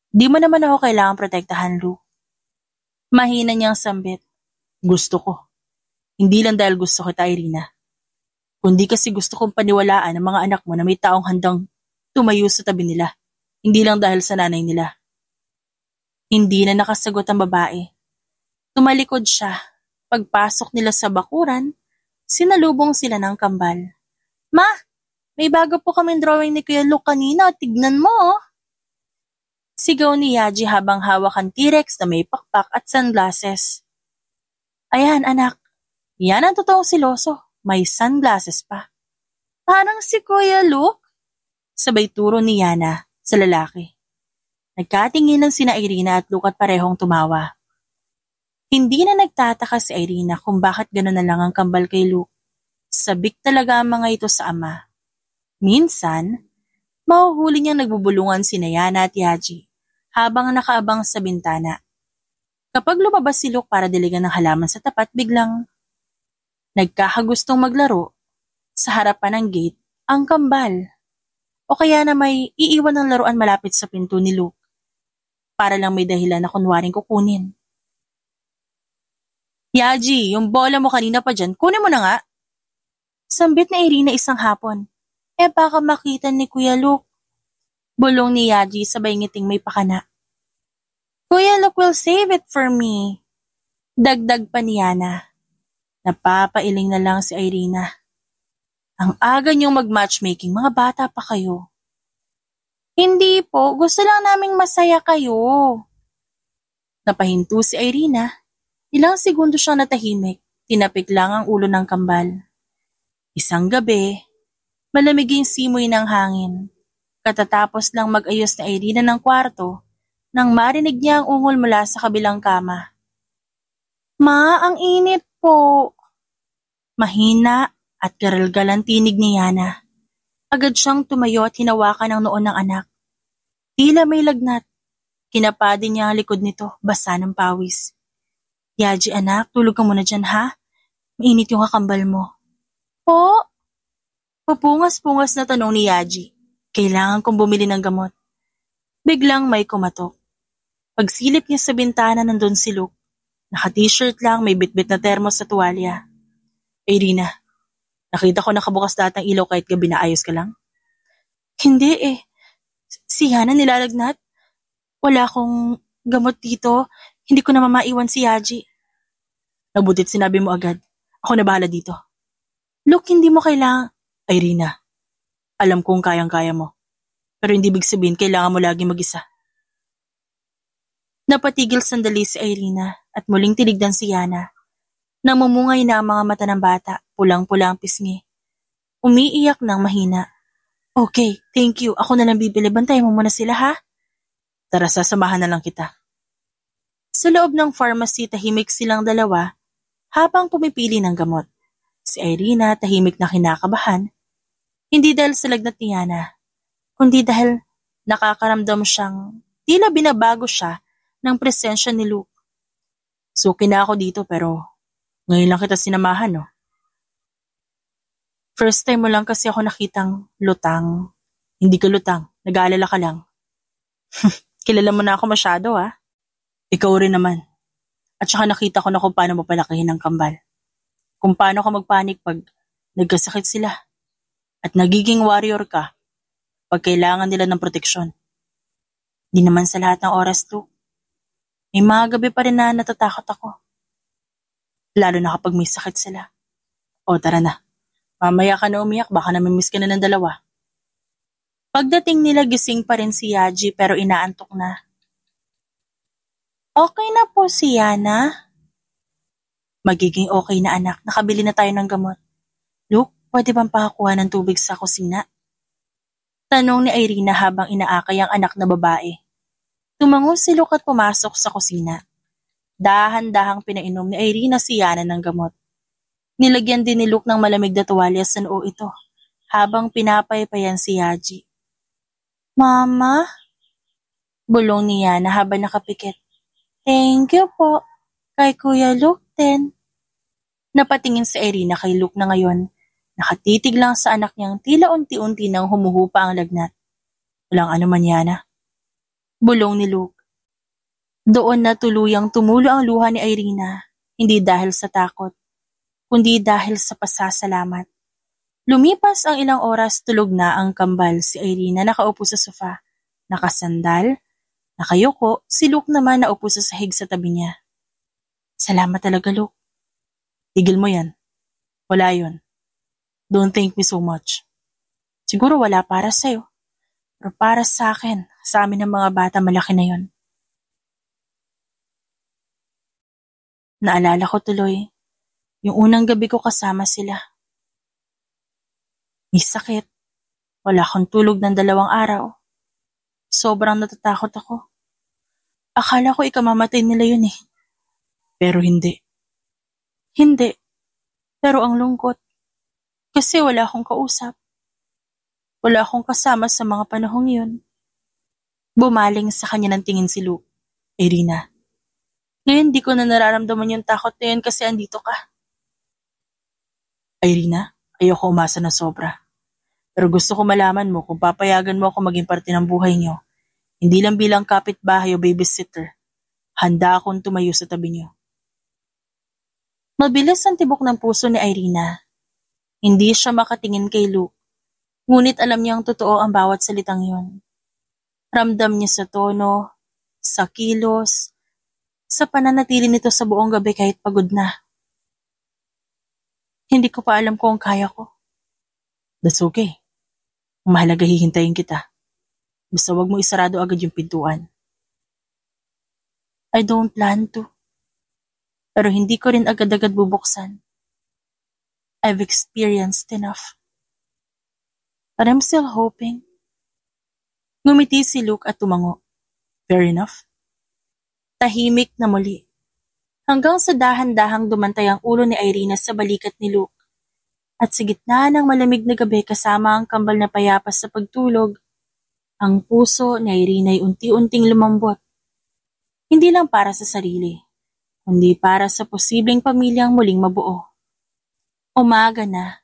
Di mo naman ako kailangang protektahan, Luke. Mahina niyang sambit. Gusto ko. Hindi lang dahil gusto kita, Irina. Kundi kasi gusto kong paniwalaan ang mga anak mo na may taong handang tumayo sa tabi nila. Hindi lang dahil sa nanay nila. Hindi na nakasagot ang babae. Tumalikod siya. Pagpasok nila sa bakuran, sinalubong sila ng kambal. Ma, may bago po kaming drawing ni Kuya Luke kanina. Tignan mo. Sigaw ni Yaji habang hawak ang T-Rex na may pakpak at sunglasses. Ayan anak, yan ang totoong siloso. May sunglasses pa. Parang si Kuya Luke? Sabay turo ni Yana sa lalaki. Nagkatingin ng sina Irina at Luke at parehong tumawa. Hindi na nagtataka si Irina kung bakit gano'n na lang ang kambal kay Luke. Sabik talaga ang mga ito sa ama. Minsan, mahuhuli niyang nagbubulungan sina Yana at Yaji habang nakaabang sa bintana. Kapag lumabas si Luke para diligan ng halaman sa tapat, biglang nagkakagustong maglaro sa harapan ng gate ang kambal. O kaya na may iiwan ng laruan malapit sa pinto ni Luke para lang may dahilan na kunwaring kukunin. Yaji, yung bola mo kanina pa dyan, kunin mo na nga. Sambit ni Irina isang hapon. Baka makita ni Kuya Luke. Bulong ni Yaji sabay ngiting may pakana. Kuya Luke will save it for me. Dagdag pa ni Yana. Napapailing na lang si Irina. Ang aga niyong mag-matchmaking, mga bata pa kayo. Hindi po, gusto lang naming masaya kayo. Napahinto si Irina. Ilang segundo siyang natahimik, tinapik lang ang ulo ng kambal. Isang gabi, malamig yung simoy ng hangin. Katatapos lang mag-ayos na Irina ng kwarto, nang marinig niya ang ungol mula sa kabilang kama. Ma, ang init po. Mahina at garalgal ang tinig ni Yana. Agad siyang tumayo at hinawakan ang noon ng anak. Tila may lagnat, Kinapa din niya ang likod nito, basa ng pawis. Yaji anak, tulog ka muna dyan ha? Mainit yung kakambal mo. Po? Papungas-pungas na tanong ni Yaji. Kailangan kong bumili ng gamot. Biglang may kumatok. Pagsilip niya sa bintana nandun si Luke. Naka-t-shirt lang, may bitbit na termos sa tuwalya. Irina, nakita ko nakabukas lahat ng ilaw kahit gabi na ayos ka lang? Hindi eh. Si Hana nilalagnat. Wala akong gamot dito. Hindi ko na mamaiwan si Yaji. Nabutit sinabi mo agad. Ako na bahala dito. Luke, hindi mo kailangan. Irina, alam kong kayang-kaya mo. Pero hindi ibig sabihin kailangan mo lagi mag-isa. Napatigil sandali si Irina at muling tinignan si Yana. Namumungay na ang mga mata ng bata, pulang-pula ang pisngi. Umiiyak ng mahina. Okay, thank you. Ako na lang bibili. Bantayan mo muna sila ha? Tara, sasamahan na lang kita. Sa loob ng pharmacy, tahimik silang dalawa habang pumipili ng gamot. Si Irina tahimik na kinakabahan, hindi dahil sa lagnat ni Yana, kundi dahil nakakaramdam siyang tila binabago siya ng presensya ni Luke. Suki na ako dito pero ngayon lang kita sinamahan, no? First time mo lang kasi ako nakitang lutang. Hindi ka lutang, nag-aalala ka lang. Kilala mo na ako masyado ha? Ikaw rin naman. At saka nakita ko na kung paano mo palakihin ang kambal. Kung paano ka magpanik pag nagkasakit sila. At nagiging warrior ka pag kailangan nila ng proteksyon. Di naman sa lahat ng oras, Luke. May mga gabi pa rin na natatakot ako. Lalo na kapag may sakit sila. O tara na. Mamaya ka na umiyak, baka namimiss ka na ng dalawa. Pagdating nila gising pa rin si Yaji pero inaantok na. Okay na po si Yana. Magiging okay na anak, nakabili na tayo ng gamot. Luke, pwede bang pakakuha ng tubig sa kusina? Tanong ni Irina habang inaakay ang anak na babae. Tumango si Luke at pumasok sa kusina. Dahan-dahang pinainom ni Irina si Yana ng gamot. Nilagyan din ni Luke ng malamig na tuwalya sa noo ito habang pinapaypayan si Yaji. Mama? Bulong ni Yana habang nakapikit. Thank you po. Kay Kuya Luke din. Napatingin si Irina kay Luke na ngayon. Nakatitig lang sa anak niyang tila unti-unti nang humuhupa ang lagnat. Walang anuman Yana. Bulong ni Luke. Doon na tuluyang tumulo ang luha ni Irina, hindi dahil sa takot, kundi dahil sa pasasalamat. Lumipas ang ilang oras, tulog na ang kambal. Si Irina nakaupo sa sofa, nakasandal, nakayuko, si Luke naman naupo sa sahig sa tabi niya. Salamat talaga, Luke. Tigil mo yan. Wala yun. Don't thank me so much. Siguro wala para sa'yo. Pero para sa akin, sa amin ng mga bata, malaki na yun. Naalala ko tuloy, yung unang gabi ko kasama sila. May sakit. Wala akong tulog ng 2 araw. Sobrang natatakot ako. Akala ko ikamamatay nila yun eh. Pero hindi. Hindi. Pero ang lungkot. Kasi wala akong kausap. Wala akong kasama sa mga panahong yun. Bumaling sa kanya ng tingin si Luke. Irina. Ngayon di ko na nararamdaman yung takot na yun kasi andito ka. Irina, ayoko umasa na sobra. Pero gusto ko malaman mo kung papayagan mo ako maging parte ng buhay niyo. Hindi lang bilang kapitbahay o babysitter. Handa akong tumayo sa tabi niyo. Mabilis ang tibok ng puso ni Irina. Hindi siya makatingin kay Luke. Ngunit alam niyang totoo ang bawat salitang yun. Ramdam niya sa tono, sa kilos, sa pananatili nito sa buong gabi kahit pagod na. Hindi ko pa alam kung kaya ko. That's okay. Ang mahalaga hihintayin kita. Basta wag mo isarado agad yung pintuan. I don't plan to. Pero hindi ko rin agad-agad bubuksan. I've experienced enough. But I'm still hoping. Ngumiti si Luke at tumango. Fair enough. Tahimik na muli. Hanggang sa dahan-dahang dumantay ang ulo ni Irina sa balikat ni Luke. At sa gitna ng malamig na gabi kasama ang kambal na payapas sa pagtulog, ang puso ni Irina ay unti-unting lumambot Hindi lang para sa sarili, kundi para sa posibleng pamilyang muling mabuo. Umaga na.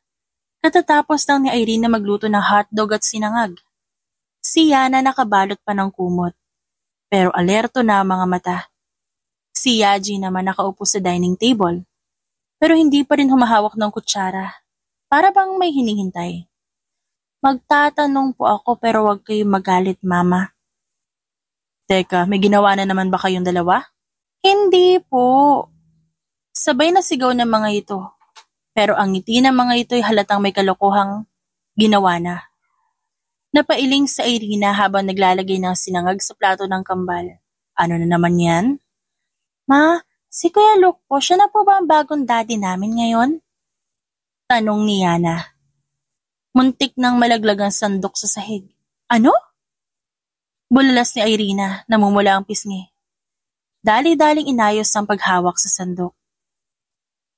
Katatapos lang ni Irene na magluto ng hotdog at sinangag. Si Yana nakabalot pa ng kumot, pero alerto na ang mga mata. Si Yaji naman nakaupo sa dining table, pero hindi pa rin humahawak ng kutsara, para bang may hinihintay. Magtatanong po ako pero wag kayong magalit, Mama. Teka, may ginawa na naman ba kayong dalawa? Hindi po. Sabay na sigaw ng mga ito, pero ang ngiti ng mga ito ay halatang may kalokohang ginawa na. Napailing sa Irina habang naglalagay ng sinangag sa plato ng kambal. Ano na naman yan? Ma, si Kuya Luke po, siya na po ba ang bagong daddy namin ngayon? Tanong ni Yana. Muntik nang malaglag ang sandok sa sahig. Ano? Bulalas ni Irina, namumula ang pisngi. Dali-daling inayos ang paghawak sa sandok.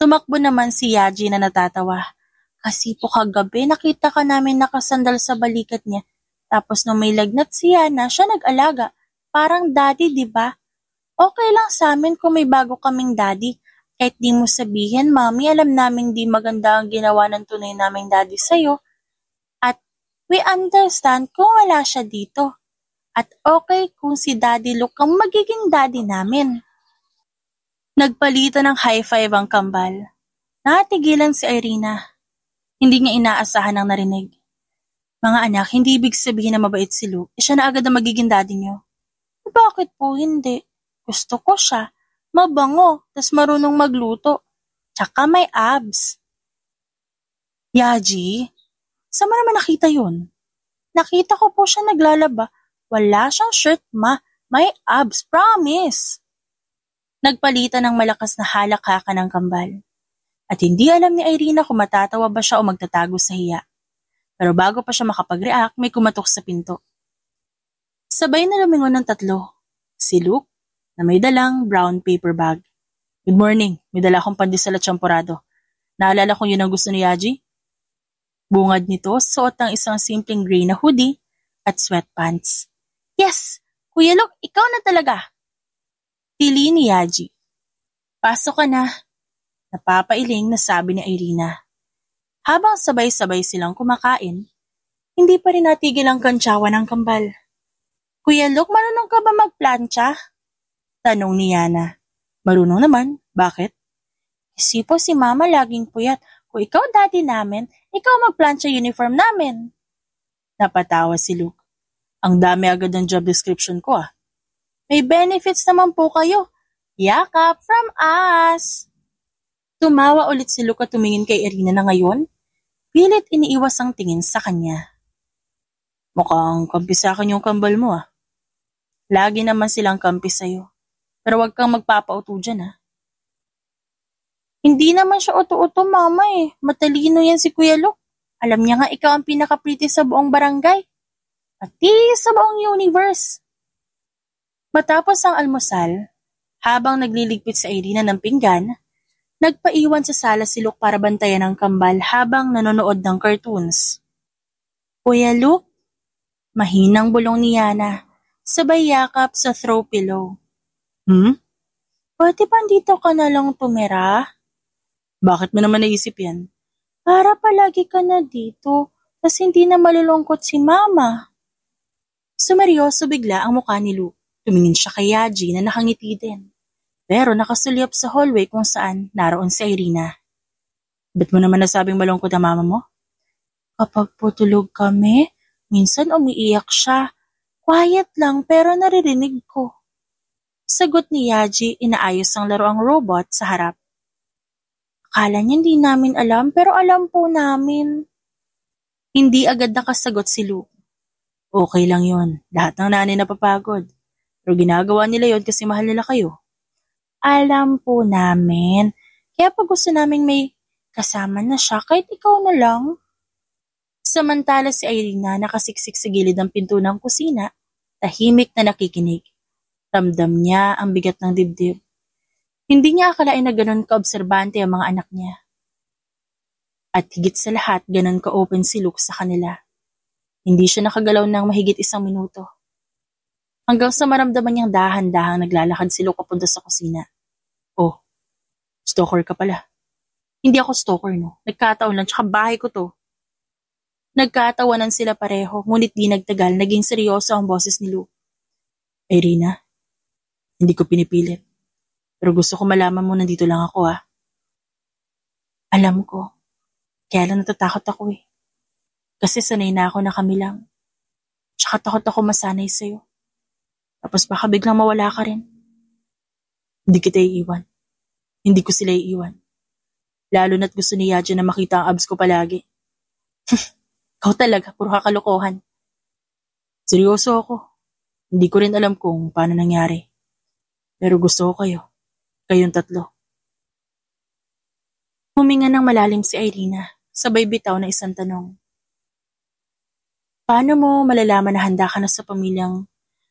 Tumakbo naman si Yaji na natatawa. Kasi po kagabi nakita ka namin nakasandal sa balikat niya. Tapos nung may lagnat si Yana, siya nag-alaga. Parang daddy, di ba? Okay lang sa amin kung may bago kaming daddy. Kahit di mo sabihin, Mami, alam naming di maganda ang ginawa ng tunay naming daddy sa'yo. At we understand kung wala siya dito. At okay kung si Daddy Luke ang magiging daddy namin. Nagpalitan ng high five ang kambal. Nakatigilan si Irina. Hindi niya inaasahan ang narinig. Mga anak, hindi ibig sabihin na mabait si Luke. Siya na agad ang magiging daddy niyo. Bakit po hindi? Gusto ko siya. Mabango, tas marunong magluto. Tsaka may abs. Yaji, saan mo naman nakita yun? Nakita ko po siya naglalaba. Wala siyang shirt, Ma. May abs, promise. Nagpalitan ng malakas na halakhakan ng kambal. At hindi alam ni Irina kung matatawa ba siya o magtatago sa hiya. Pero bago pa siya makapag-react, may kumatok sa pinto. Sabay na lumingon ng tatlo. Si Luke, na may dalang brown paper bag. Good morning, may dala akong pandesal at champurado. Naalala kong yun ang gusto ni Yaji? Bungad nito, suot ng isang simpleng gray na hoodie at sweatpants. Yes, Kuya Luke, ikaw na talaga. Tili ni Yaji. Pasok ka na. Napapailing na sabi ni Irina. Habang sabay-sabay silang kumakain, hindi pa rin natigil ang kantsawa ng kambal. Kuya Luke, marunong ka ba magplantsa? Tanong ni Yana. Marunong naman, bakit? Kasi po si Mama laging puyat. Kung ikaw daddy namin, ikaw magplantsa uniform namin. Napatawa si Luke. Ang dami agad ng job description ko ah. May benefits naman po kayo. Yakap from us. Tumawa ulit si Luke at tumingin kay Irina na ngayon. Pilit iniiwas ang tingin sa kanya. Mukhang kampi sa akin yung kambal mo ah. Lagi naman silang kampi sa'yo. Pero wag kang magpapauto dyan ah. Hindi naman siya uto-uto, Mama eh. Matalino yan si Kuya Luke. Alam niya nga ikaw ang pinaka-pretty sa buong barangay. Pati sa buong universe. Matapos ang almusal, habang nagliligpit sa Irina ng pinggan, nagpaiwan sa sala si Luke para bantayan ang kambal habang nanonood ng cartoons. Kuya Luke, mahinang bulong ni Yana, sabay yakap sa throw pillow. Pwede ba dito ka na lang tumira? Bakit mo naman naisip yan? Para palagi ka na dito, tas hindi na malulungkot si Mama. Sumeryoso bigla ang mukha ni Luke. Tumingin siya kay Yaji na nakangiti din. Pero nakasulyap sa hallway kung saan naroon si Irina. Ba't mo naman nasabing malungkot ang mama mo? Kapag putulog kami, minsan umiiyak siya. Quiet lang pero naririnig ko. Sagot ni Yaji, inaayos ang laruang robot sa harap. Akala niya hindi namin alam pero alam po namin. Hindi agad nakasagot si Luke. Okay lang yon. Lahat ng nanay napapagod. Pero ginagawa nila yon kasi mahal nila kayo. Alam po namin. Kaya pag gusto naming may kasama na siya, kahit ikaw na lang. Samantala si Irina nakasiksik sa gilid ng pinto ng kusina, tahimik na nakikinig. Ramdam niya ang bigat ng dibdib. Hindi niya akalain na ganon ka-obserbante ang mga anak niya. At higit sa lahat, ganon ka-open si Luke sa kanila. Hindi siya nakagalaw ng mahigit 1 minuto. Hanggang sa maramdaman niyang dahan-dahang naglalakad si Luke papunta sa kusina. Oh, stalker ka pala. Hindi ako stalker, no? Nagkataon lang, tsaka bahay ko to. Nagkatawanan sila pareho, ngunit di nagtagal, naging seryoso ang boses ni Luke. Irina, hindi ko pinipilit. Pero gusto ko malaman mo nandito lang ako, ah. Alam ko. Kaya lang natatakot ako eh. Kasi sanay na ako na kami lang. Tsaka takot ako masanay sa'yo. Tapos baka biglang mawala ka rin. Hindi kita iiwan. Hindi ko sila iiwan. Lalo na't gusto ni Yadja na makita ang abs ko palagi. Ikaw talaga, puro kakalokohan. Seryoso ako. Hindi ko rin alam kung paano nangyari. Pero gusto ko kayo. Kayong tatlo. Huminga ng malalim si Irina, sabay bitaw na isang tanong. Paano mo malalaman na handa ka na sa pamilyang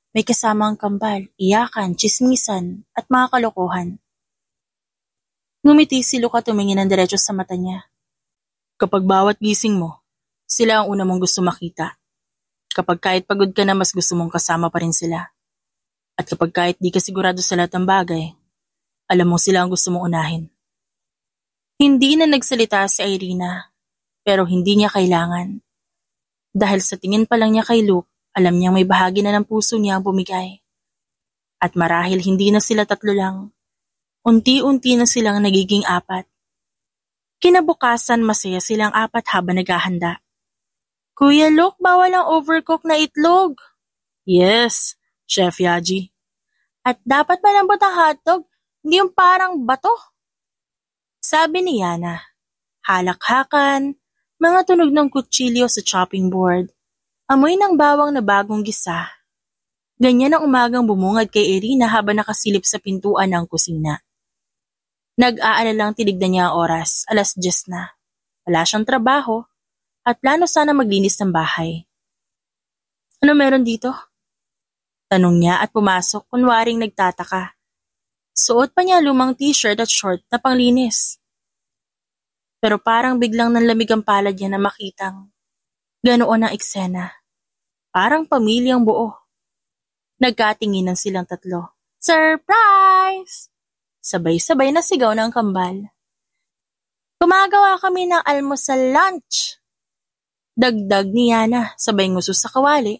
may kasama ang kambal, iyakan, tsismisan, at mga kalokohan? Ngumiti si Luke at tumingin ng diretso sa mata niya. Kapag bawat gising mo, sila ang una mong gusto makita. Kapag kahit pagod ka na, mas gusto mong kasama pa rin sila. At kapag kahit di ka sigurado sa lahat ng bagay, alam mo sila ang gusto mong unahin. Hindi na nagsalita si Irina, pero hindi niya kailangan. Dahil sa tingin pa lang niya kay Luke, alam niyang may bahagi na ng puso niya ang bumigay. At marahil hindi na sila tatlo lang, unti-unti na silang nagiging apat. Kinabukasan masaya silang apat habang naghahanda. Kuya Luke, bawal ang overcook na itlog. Yes, Chef Yaji. At dapat malambot ang hotdog, hindi yung parang bato. Sabi ni Yana, halakhakan, mga tunog ng kutsilyo sa chopping board, amoy ng bawang na bagong gisa. Ganyan ang umagang bumungad kay Irina habang nakasilip sa pintuan ng kusina. Nag-aalalang tinignan niya ang oras, 10:00 na. Wala siyang trabaho at plano sana maglinis ng bahay. Ano meron dito? Tanong niya at pumasok kunwaring nagtataka. Suot pa niya lumang t-shirt at short na panglinis. Pero parang biglang nanlamig ang palad niya na makitang ganoon ang eksena. Parang pamilyang buo. Nagkatinginan silang tatlo. Surprise! Sabay-sabay na sigaw ng kambal. Gumagawa kami ng almusal lunch. Dagdag ni Yana sabay nguso sa kawali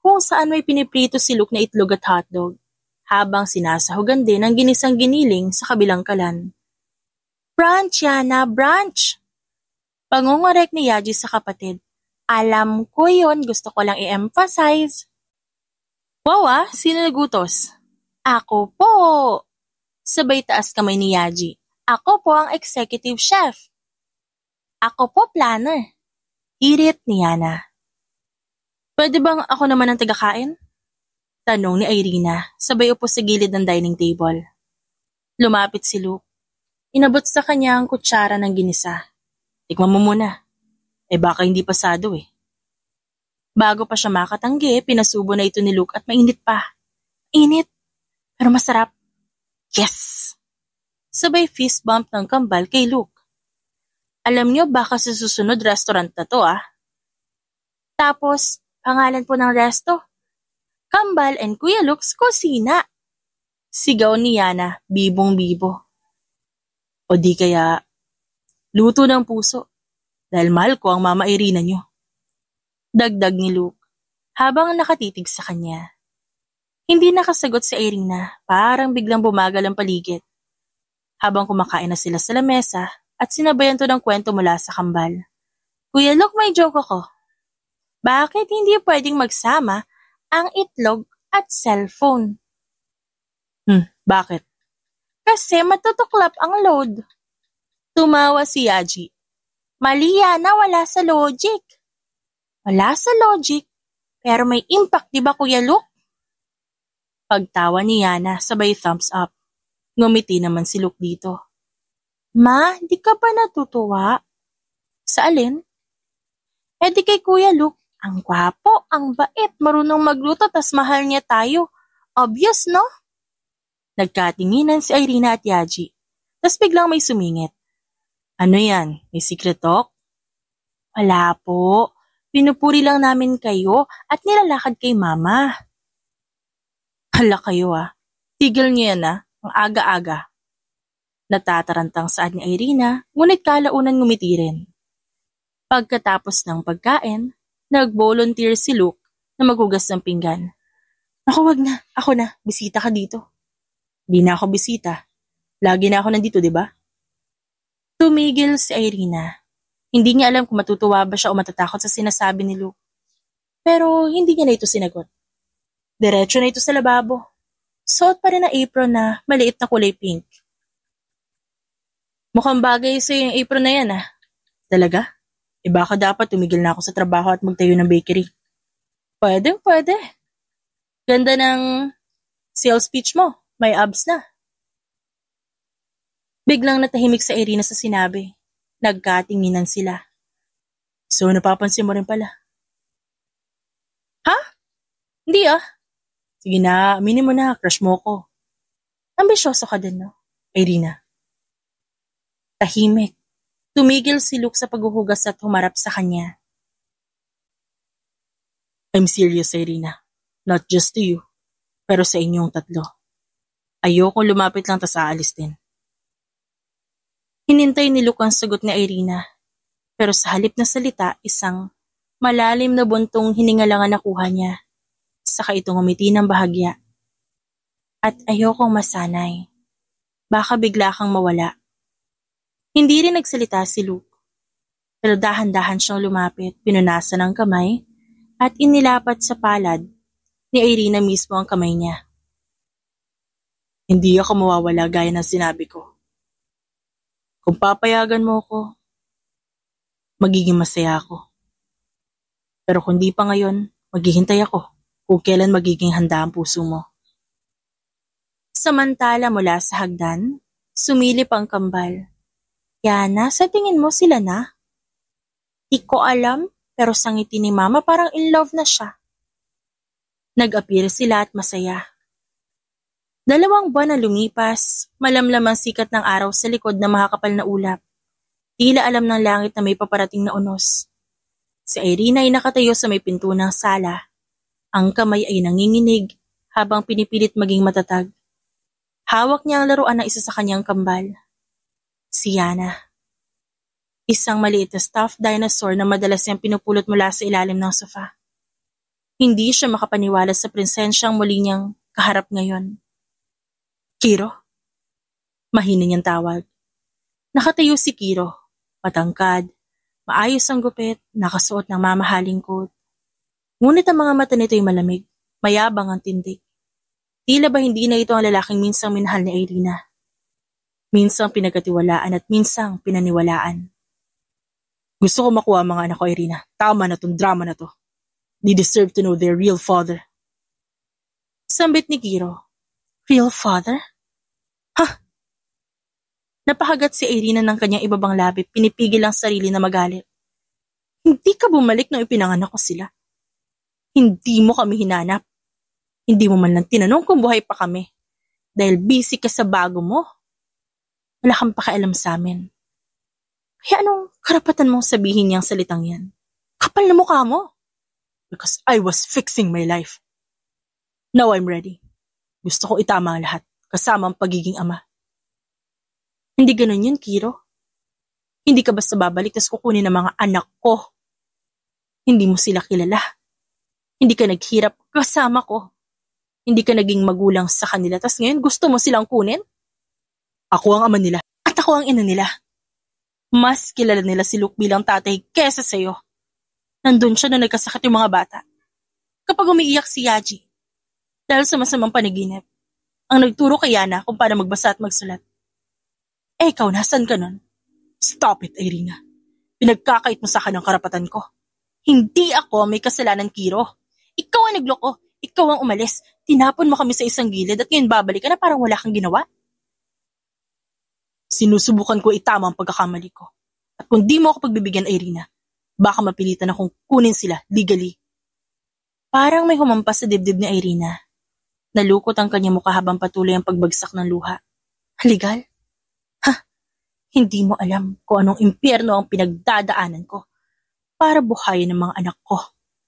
kung saan may piniprito si Luke na itlog at hotdog habang sinasahugan din ang ginisang giniling sa kabilang kalan. Brunch, Yana, brunch! Pangungorek ni Yaji sa kapatid. Alam ko yon, gusto ko lang i-emphasize. Wow, sino nagutos? Ako po! Sabay taas kamay ni Yaji. Ako po ang executive chef. Ako po planner. Irit ni Yana. Pwede bang ako naman ang tagakain? Tanong ni Irina, sabay upo sa gilid ng dining table. Lumapit si Luke. Inabot sa kanya ang kutsara ng ginisa. Tikman mo muna. Baka hindi pasado eh. Bago pa siya makatanggi, pinasubo na ito ni Luke at mainit pa. Init, pero masarap. Yes! Sabay fist bump ng kambal kay Luke. Alam niyo baka sa susunod restaurant na to ah. Tapos, pangalan po ng resto, Kambal and Kuya Luke's Kusina. Sigaw ni Yana, bibong-bibo. O di kaya, luto ng puso, dahil mahal ko ang mama Irina niyo. Dagdag ni Luke, habang nakatitig sa kanya. Hindi nakasagot si Irina, parang biglang bumagal ang paligid. Habang kumakain na sila sa lamesa at sinabayan to ng kwento mula sa kambal. Kuya Luke, may joke ako. Bakit hindi pwedeng magsama ang itlog at cellphone? Bakit? Kasi matutuklap ang load. Tumawa si Yaji. Mali na wala sa logic. Wala sa logic, pero may impact diba Kuya Luke? Pagtawa ni Yana sabay thumbs up. Ngumiti naman si Luke dito. Ma, di ka pa natutuwa? Sa alin? Di kay Kuya Luke, ang gwapo, ang bait, marunong magluto tas mahal niya tayo. Obvious, no? Nagkatinginan si Irina at Yaji. Tas biglang may sumingit. Ano yan? May secret talk? Wala po. Pinupuri lang namin kayo at nilalakad kay Mama. Hala kayo tigil niyo yan ang aga-aga. Natatarantang saad ni Irina, ngunit kalaunan ngumiti rin. Pagkatapos ng pagkain, nag-volunteer si Luke na maghugas ng pinggan. Naku, wag na. Ako na. Bisita ka dito. Di na ako bisita. Lagi na ako nandito, di ba? Tumigil si Irina. Hindi niya alam kung matutuwa ba siya o matatakot sa sinasabi ni Luke. Pero hindi niya na ito sinagot. Diretso na ito sa lababo. Suot pa rin ang apron na maliit na kulay pink. Mukhang bagay sa'yo yung apron na yan Talaga? Baka dapat tumigil na ako sa trabaho at magtayo ng bakery. Pwede. Ganda ng sales pitch mo. May abs na. Biglang natahimik sa Irina sa sinabi. Nagkatinginan sila. So napapansin mo rin pala. Ha? Hindi Sige na, aminin mo na, crush mo ko. Ambisyoso ka din, no? Irina. Tahimik. Tumigil si Luke sa paghuhugas at humarap sa kanya. I'm serious, Irina. Not just to you, pero sa inyong tatlo. Ayokong lumapit lang tas aalis din. Hinintay ni Luke ang sagot ni Irina, pero sa halip na salita, isang malalim na buntong hininga lang ang nakuha niya. Saka itong umiti ng bahagya. At ayokong masanay. Baka bigla kang mawala. Hindi rin nagsalita si Luke. Pero dahan-dahan siyang lumapit, pinunasan ng kamay, at inilapat sa palad ni Irina mismo ang kamay niya. Hindi ako mawawala gaya ng sinabi ko. Kung papayagan mo ako, magiging masaya ako. Pero kung di pa ngayon, maghihintay ako kung kailan magiging handa ang puso mo. Samantala mula sa hagdan, sumilip ang kambal. Yana, sa tingin mo sila na? Di ko alam, pero sa ngiti ni Mama parang in love na siya. Nag-appear sila at masaya. 2 buwan na lumipas, malamlam ang sikat ng araw sa likod ng makakapal na ulap. Tila alam ng langit na may paparating na unos. Si Irina ay nakatayo sa may pinto ng sala. Ang kamay ay nanginginig habang pinipilit maging matatag. Hawak niya ang laruan ng isa sa kanyang kambal. Si Yana. Isang maliit na stuffed dinosaur na madalas niyang pinupulot mula sa ilalim ng sofa. Hindi siya makapaniwala sa prinsensyang muli niyang kaharap ngayon. Kiro? Mahina niyang tawag. Nakatayo si Kiro, matangkad, maayos ang gupit, nakasuot ng mamahaling coat. Ngunit ang mga mata nito ay malamig, mayabang ang tindig. Tila ba hindi na ito ang lalaking minsang minahal ni Irina? Minsang pinagkatiwalaan at minsang pinaniwalaan. Gusto ko makuha ang mga anak ko, Irina. Tama na tong drama na to. They deserve to know their real father. Sambit ni Kiro. Real father? Ha? Napahagat si Irina ng kanyang ibabang labi, pinipigil ang sarili na magalit. Hindi ka bumalik nung ipinanganak ko sila. Hindi mo kami hinanap. Hindi mo man lang tinanong kung buhay pa kami. Dahil busy ka sa bago mo. Wala kang pakialam sa amin. Kaya anong karapatan mong sabihin niyang salitang yan? Kapal na mukha mo. Because I was fixing my life. Now I'm ready. Gusto ko itama ang lahat, kasama ang pagiging ama. Hindi ganun yun, Kiro. Hindi ka basta babalik tas kukunin ng mga anak ko. Hindi mo sila kilala. Hindi ka naghirap kasama ko. Hindi ka naging magulang sa kanila tas ngayon gusto mo silang kunin? Ako ang ama nila at ako ang ina nila. Mas kilala nila si Luke bilang tatay kesa sa'yo. Nandun siya na nagkasakit yung mga bata. Kapag umiiyak si Yaji, dahil sa masamang panaginip, ang nagturo kay Yana kung paano magbasa at magsulat. Ikaw, nasan ka nun? Stop it, Irina. Pinagkakait mo sa akin ang karapatan ko. Hindi ako may kasalanan, Kiro. Ikaw ang nagloko. Ikaw ang umalis. Tinapon mo kami sa isang gilid at ngayon babalik ka na parang wala kang ginawa. Sinusubukan ko itama ang pagkakamali ko. At kung di mo ako pagbibigyan, Irina, baka mapilitan akong kunin sila legally. Parang may humampas sa dibdib ni Irina. Nalukot ang kanyang mukha habang patuloy ang pagbagsak ng luha. Legal? Ha? Hindi mo alam kung anong impyerno ang pinagdadaanan ko para buhayin ng mga anak ko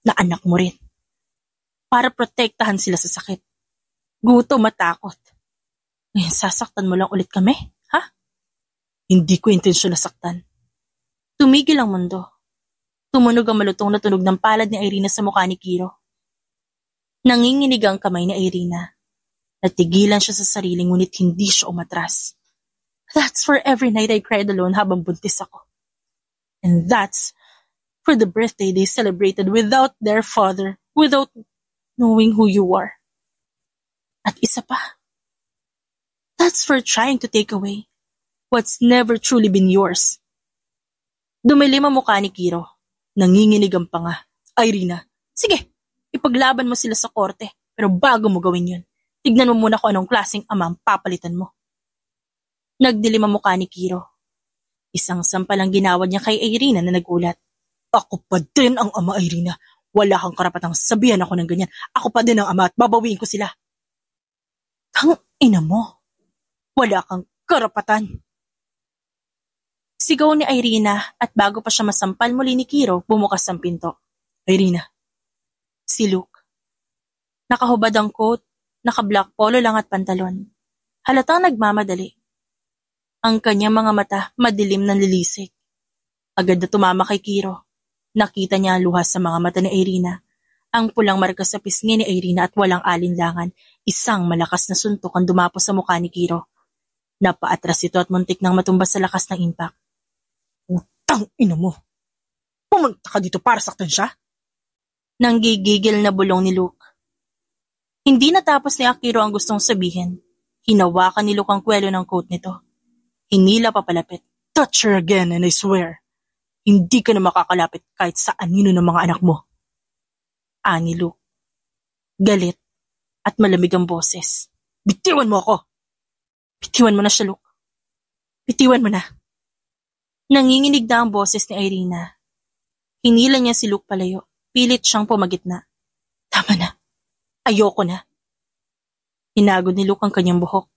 na anak mo rin. Para protektahan sila sa sakit. gutom at takot. Ngayon sasaktan mo lang ulit kami, ha? Hindi ko intensyon na saktan. Tumigil ang mundo. Tumunog ang malutong na tunog ng palad ni Irina sa mukha ni Kiro. Nanginginig ang kamay ni Irina. Natigilan siya sa sarili ngunit hindi siya umatras. That's for every night I cried alone habang buntis ako. And that's for the birthday they celebrated without their father, without knowing who you are. At isa pa, that's for trying to take away what's never truly been yours. Dumilim ang mukha ni Kiro. Nanginginig ang panga. Irina, sige, ipaglaban mo sila sa korte, pero bago mo gawin yun, tignan mo muna kung anong klaseng ama ang papalitan mo. Nagdilim ang mukha ni Kiro. Isang sampal ang ginawad niya kay Irina na nagulat. Ako pa din ang ama, Irina. Wala kang karapatang sabihan ako ng ganyan. Ako pa din ang ama at babawiin ko sila. Tang ina mo. Wala kang karapatan. Sigaw ni Irina at bago pa siya masampal muli ni Kiro, bumukas ang pinto. Irina. Si Luke. Nakahubad ang coat, naka-black polo lang at pantalon. Halatang nagmamadali. Ang kanyang mga mata madilim ng lilisik. Agad na tumama kay Kiro. Nakita niya ang luhas sa mga mata ni Irina. Ang pulang marka sa pisngi ni Irina at walang alinlangan. Isang malakas na suntok ang dumapos sa mukha ni Kiro. Napaatras ito at muntik nang matumbas sa lakas ng impact. Utang ina mo! Pumunta ka dito para saktan siya? Nanggigigil na bulong ni Luke. Hindi natapos ni Akiro ang gustong sabihin. Hinawakan ni Luke ang kwelo ng coat nito. Hinila papalapit. Touch her again and I swear, hindi ka na makakalapit kahit sa anino ng mga anak mo. Ani Luke. Galit at malamig ang boses. Bitiwan mo ako! Bitiwan mo na siya, Luke. Bitiwan mo na. Nanginginig na ang boses ni Irina. Hinila niya si Luke palayo. Pilit siyang pumagitna. Tama na. Ayoko na. Hinagod ni Luke ang kanyang buhok.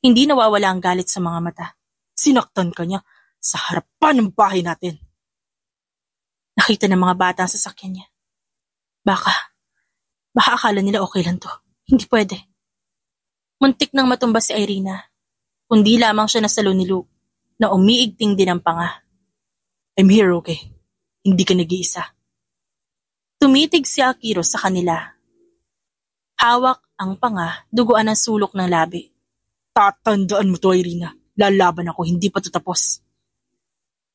Hindi nawawala ang galit sa mga mata. Sinaktan ka niya sa harapan ng bahay natin. Nakita ng mga bata ang sasakyan niya. Baka akala nila okay lang to. Hindi pwede. Muntik nang matumba si Irina. Kundi lamang siya nasalo ni Luke na umiigting din ang panga. I'm here, okay? Hindi ka nag-iisa. Tumitig si Akiro sa kanila. Hawak ang panga, duguan ang sulok ng labi. Tatandaan mo to, Irina. Lalaban ako, hindi pa to tapos.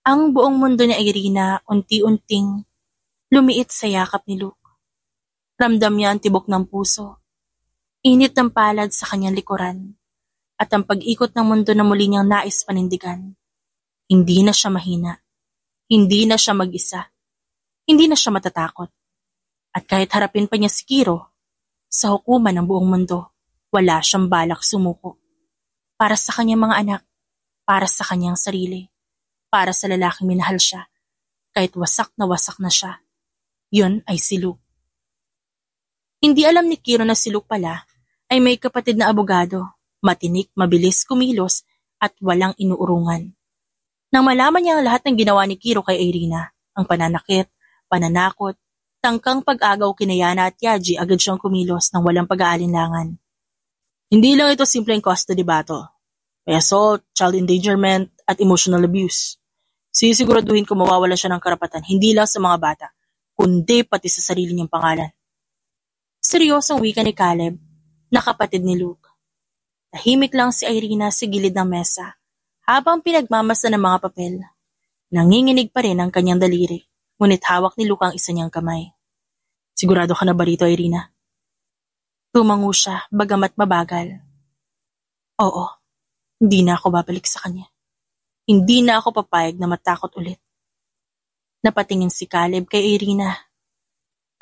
Ang buong mundo ni Irina unti-unting lumiit sa yakap ni Luke. Ramdam niya ang tibok ng puso. Init ng palad sa kanyang likuran. At ang pag-ikot ng mundo na muli niyang nais panindigan. Hindi na siya mahina. Hindi na siya mag-isa. Hindi na siya matatakot. At kahit harapin pa niya si Kiro, sa hukuman ng buong mundo, wala siyang balak sumuko. Para sa kanyang mga anak, para sa kanyang sarili, para sa lalaking minahal siya, kahit wasak na siya. Yun ay si Luke. Hindi alam ni Kiro na si Luke pala ay may kapatid na abogado, matinik, mabilis, kumilos, at walang inuurungan. Nang malaman niya ang lahat ng ginawa ni Kiro kay Irina, ang pananakit, pananakot, tangkang pag-agaw kina Yana at Yaji, agad siyang kumilos nang walang pag-aalinlangan. Hindi lang ito simpleng custody battle. May assault, child endangerment, at emotional abuse. Sisiguraduhin ko mawawala siya ng karapatan hindi lang sa mga bata, kundi pati sa sarili niyang pangalan. Seryosong wika ni Caleb, na kapatid ni Luke. Tahimik lang si Irina sa gilid ng mesa, habang pinagmamasa ng mga papel. Nanginginig pa rin ang kanyang daliri, ngunit hawak ni Luke ang isa niyang kamay. Sigurado ka na ba rito, Irina? Tumango siya, bagamat mabagal. Oo, hindi na ako babalik sa kanya. Hindi na ako papayag na matakot ulit. Napatingin si Caleb kay Irina.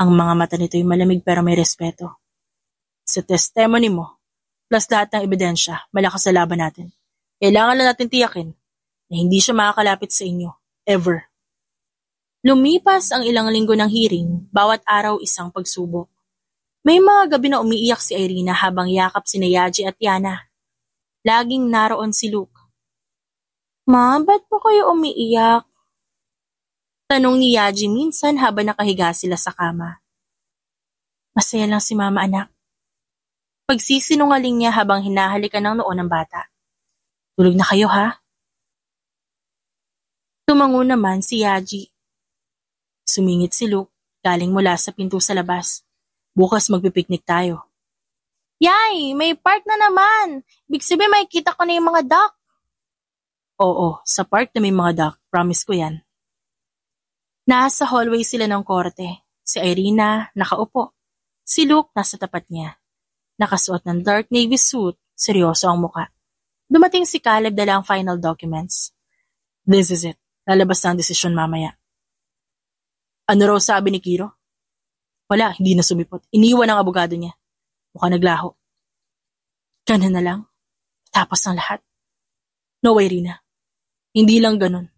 Ang mga mata nito'y malamig pero may respeto. Sa testimony mo, plus lahat ng ebidensya, malakas sa laban natin. Kailangan lang natin tiyakin na hindi siya makakalapit sa inyo, ever. Lumipas ang ilang linggo ng hearing, bawat araw isang pagsubok. May mga gabi na umiiyak si Irina habang yakap sina Yaji at Yana. Laging naroon si Luke. Ma, ba't po kayo umiiyak? Tanong ni Yaji minsan habang nakahiga sila sa kama. Masaya lang si mama, anak. Pagsisinungaling niya habang hinahalikan ng noo ng bata. Tulog na kayo ha? Tumango naman si Yaji. Sumingit si Luke galing mula sa pinto sa labas. Bukas magpipiknik tayo. Yay! May park na naman! Big sabihin makikita ko na yung mga duck. Oo, sa park na may mga duck. Promise ko yan. Nasa hallway sila ng korte. Si Irina nakaupo. Si Luke nasa tapat niya. Nakasuot ng dark navy suit, seryoso ang muka. Dumating si Caleb dala ang final documents. This is it. Lalabas na ang desisyon mamaya. Ano raw sabi ni Kiro? Wala, hindi na sumipot. Iniwan ang abogado niya. Mukha naglaho. Ganun na lang. Tapos ng lahat. No way, Rina. Hindi lang ganun.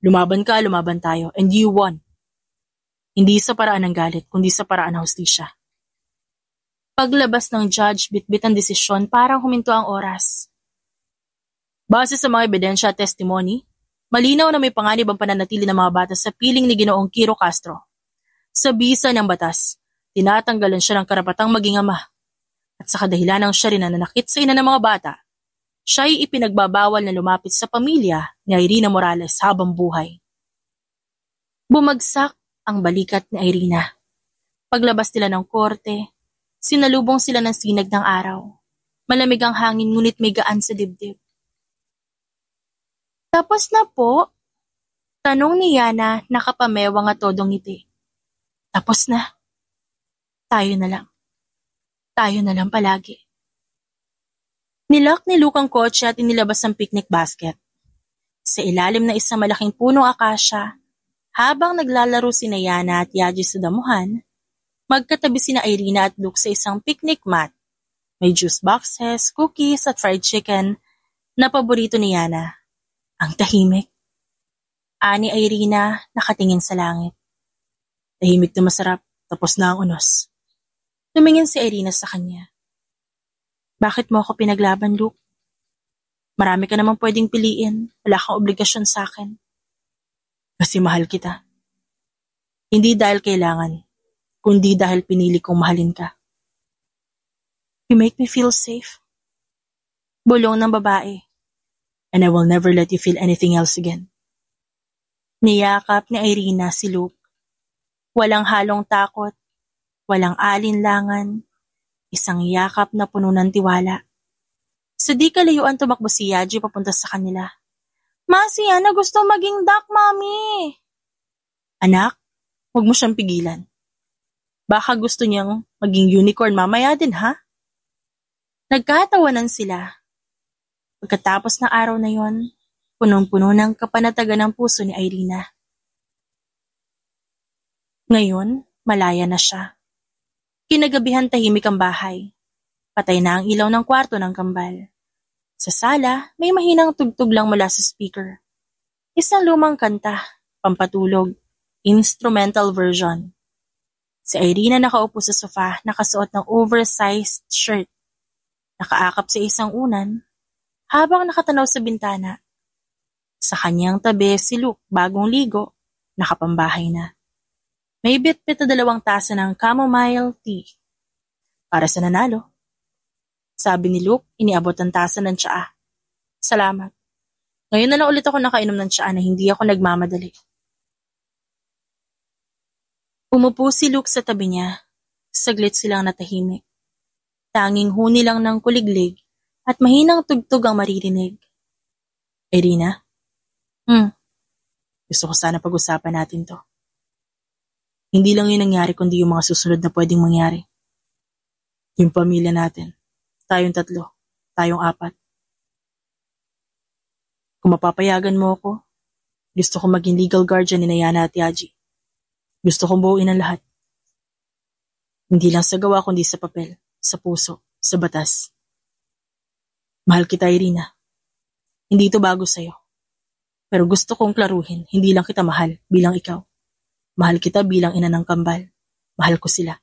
Lumaban ka, lumaban tayo. And you won. Hindi sa paraan ng galit, kundi sa paraan ng hustisya. Paglabas ng judge, bitbit ang desisyon, parang huminto ang oras. Base sa mga ebidensya at testimony, malinaw na may panganib ang pananatili ng mga bata sa piling ni Ginoong Kiro Castro. Sa bisa ng batas, tinatanggalan siya ng karapatang maging ama. At sa kadahilan ng siya rin na nanakit sa ina ng mga bata, siya ay ipinagbabawal na lumapit sa pamilya ni Irina Morales habang buhay. Bumagsak ang balikat ni Irina. Paglabas nila ng korte, sinalubong sila ng sinag ng araw. Malamig ang hangin ngunit may gaan sa dibdib. Tapos na po? Tanong ni Yana nakapamewang at todong ngiti. Tapos na. Tayo na lang. Tayo na lang palagi. Nilock ni Luke ang kotse at inilabas ang picnic basket. Sa ilalim na isang malaking punong akasya, habang naglalaro sina Yana at Yaji sa damuhan, magkatabi sina Irina at Luke sa isang picnic mat. May juice boxes, cookies at fried chicken na paborito ni Yana. Ang tahimik. Ani Irina nakatingin sa langit. Tahimik na masarap, tapos na ang unos. Tumingin si Irina sa kanya. Bakit mo ako pinaglaban, Luke? Marami ka namang pwedeng piliin. Wala kang obligasyon sa akin. Kasi mahal kita. Hindi dahil kailangan, kundi dahil pinili kong mahalin ka. You make me feel safe. Bulong ng babae. And I will never let you feel anything else again. Niyakap ni Irina si Luke. Walang halong takot, walang alinlangan, isang yakap na puno ng tiwala. Sa di kalayuan tumakbo si Yaji papunta sa kanila. Ma, si Yana gusto maging duck, Mami. Anak, huwag mo siyang pigilan. Baka gusto niyang maging unicorn mamaya din, ha? Nagkatawanan sila. Pagkatapos ng araw na yon, punong-puno ng kapanatagan ng puso ni Irina. Ngayon, malaya na siya. Kinagabihan tahimik ang bahay. Patay na ang ilaw ng kwarto ng kambal. Sa sala, may mahinang tugtog lang mula sa speaker. Isang lumang kanta, pampatulog, instrumental version. Si Irina nakaupo sa sofa, nakasuot ng oversized shirt. Nakaakap sa isang unan, habang nakatanaw sa bintana. Sa kanyang tabi si Luke, bagong ligo, nakapambahay na. May bit-bit na 2 tasa ng chamomile tea. Para sa nanalo. Sabi ni Luke, iniabot ang tasa ng tsaa. Salamat. Ngayon na lang ulit ako nakainom ng tsaa na hindi ako nagmamadali. Umupo si Luke sa tabi niya. Saglit silang natahimik. Tanging huni lang ng kuliglig at mahinang tugtog ang maririnig. Irina? Gusto ko sana pag-usapan natin to. Hindi lang yung nangyari kundi yung mga susunod na pwedeng mangyari. Yung pamilya natin. Tayong 3. Tayong 4. Kung mapapayagan mo ako, gusto ko maging legal guardian ni Yana at Yaji. Gusto kong buuin ang lahat. Hindi lang sa gawa kundi sa papel, sa puso, sa batas. Mahal kita, Irina. Hindi ito bago sa'yo. Pero gusto kong klaruhin, hindi lang kita mahal bilang ikaw. Mahal kita bilang ina ng kambal. Mahal ko sila.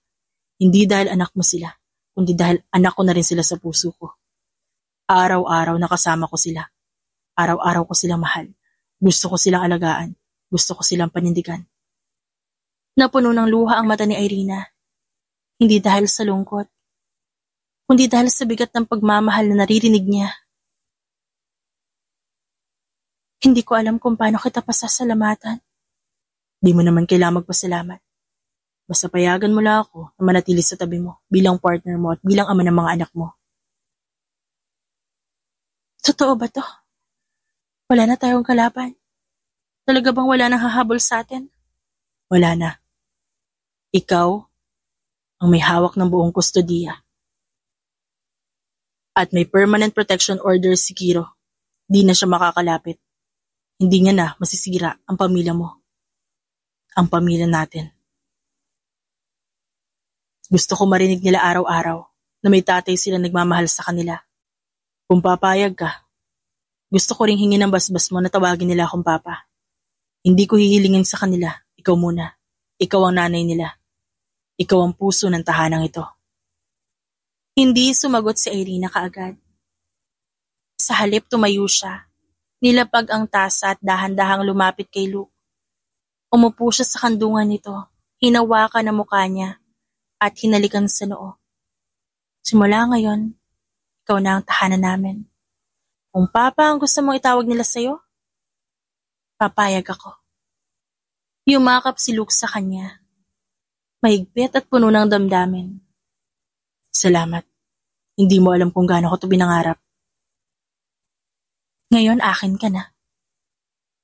Hindi dahil anak mo sila, kundi dahil anak ko na rin sila sa puso ko. Araw-araw nakasama ko sila. Araw-araw ko silang mahal. Gusto ko silang alagaan. Gusto ko silang panindigan. Napuno ng luha ang mata ni Irina. Hindi dahil sa lungkot. kundi dahil sa bigat ng pagmamahal na naririnig niya. Hindi ko alam kung paano kita pasasalamatan. Di mo naman kailangan magpasalamat. Basta payagan mo lang ako na manatili sa tabi mo bilang partner mo at bilang ama ng mga anak mo. Totoo ba to? Wala na tayong kalaban. Talaga bang wala nang hahabol sa atin? Wala na. Ikaw ang may hawak ng buong kustodiya. At may permanent protection order si Kiro. Di na siya makakalapit. Hindi niya na masisira ang pamilya mo. Ang pamilya natin. Gusto ko marinig nila araw-araw na may tatay sila nagmamahal sa kanila. Kung papayag ka, gusto ko ring hingin ng basbas mo na tawagin nila akong papa. Hindi ko hihilingin sa kanila, ikaw muna. Ikaw ang nanay nila. Ikaw ang puso ng tahanang ito. Hindi sumagot si Irina kaagad. Sa halip tumayo siya, nilapag ang tasa at dahan-dahang lumapit kay Luke. Umupo siya sa kandungan nito, hinawakan ang mukha niya at hinalikan sa noo. Simula ngayon, ikaw na ang tahanan namin. Kung papa ang gusto mong itawag nila sa'yo, papayag ako. Yumakap si Luke sa kanya. Mahigpit at puno ng damdamin. Salamat. Hindi mo alam kung gaano ko ito binangarap. Ngayon akin ka na.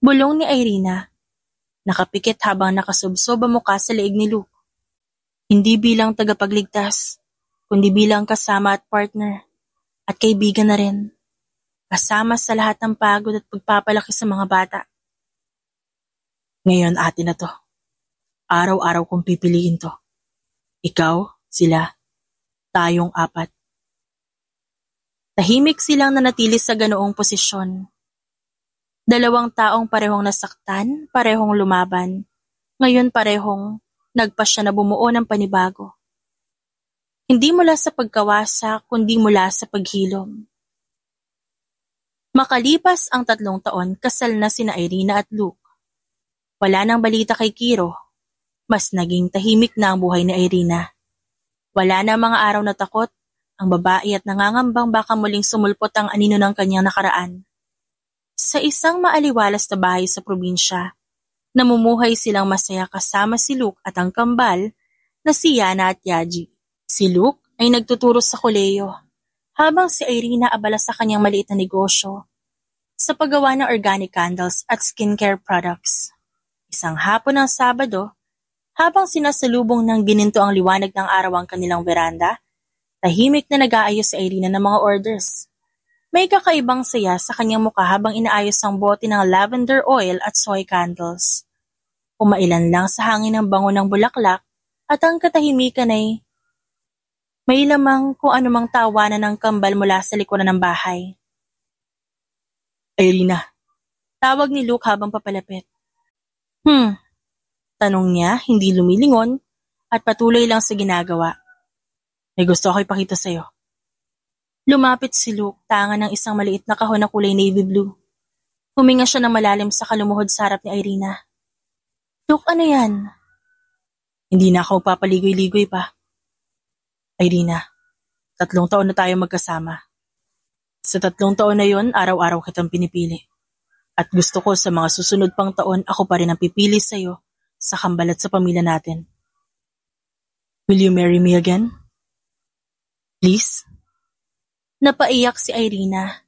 Bulong ni Irina. Nakapikit habang nakasubsob ang mukha sa leeg ni Luke. Hindi bilang tagapagligtas, kundi bilang kasama at partner, at kaibigan na rin. Kasama sa lahat ng pagod at pagpapalaki sa mga bata. Ngayon atin na to. Araw-araw kong pipiliin to. Ikaw, sila, tayong apat. Tahimik silang nanatili sa ganoong posisyon. Dalawang taong parehong nasaktan, parehong lumaban. Ngayon parehong nagpasya na bumuo ng panibago. Hindi mula sa pagkawasa, kundi mula sa paghilom. Makalipas ang 3 taon, kasal na sina Irina at Luke. Wala nang balita kay Kiro. Mas naging tahimik na ang buhay ni Irina. Wala na mga araw na takot, ang babae at nangangambang baka muling sumulpot ang anino ng kanyang nakaraan. Sa isang maaliwalas na bahay sa probinsya, namumuhay silang masaya kasama si Luke at ang kambal na si Yana at Yaji. Si Luke ay nagtuturo sa koleyo, habang si Irina abala sa kanyang maliit na negosyo sa paggawa ng organic candles at skincare products. Isang hapon ng Sabado, habang sinasalubong ng gininto ang liwanag ng araw ang kanilang veranda, tahimik na nag-aayos si Irina ng mga orders. May kakaibang saya sa kanyang mukha habang inaayos ang bote ng lavender oil at soy candles. Umailan lang sa hangin ng bango ng bulaklak at ang katahimikan ay may lamang kung anumang tawanan ng kambal mula sa likuran ng bahay. Irina, tawag ni Luke habang papalapit. Tanong niya, hindi lumilingon at patuloy lang sa ginagawa. May gusto ako ipakita sa'yo. Lumapit si Luke, tangan ng isang maliit na kahon na kulay navy blue. Huminga siya ng malalim sa kalumuhod sa harap ni Irina. Luke, ano yan? Hindi na ako papaligoy-ligoy pa. Irina, 3 taon na tayo magkasama. Sa 3 taon na yon, araw-araw kitang pinipili. At gusto ko sa mga susunod pang taon, ako pa rin ang pipili sa'yo sa kambal at sa pamilya natin. Will you marry me again? Please? Napaiyak si Irina.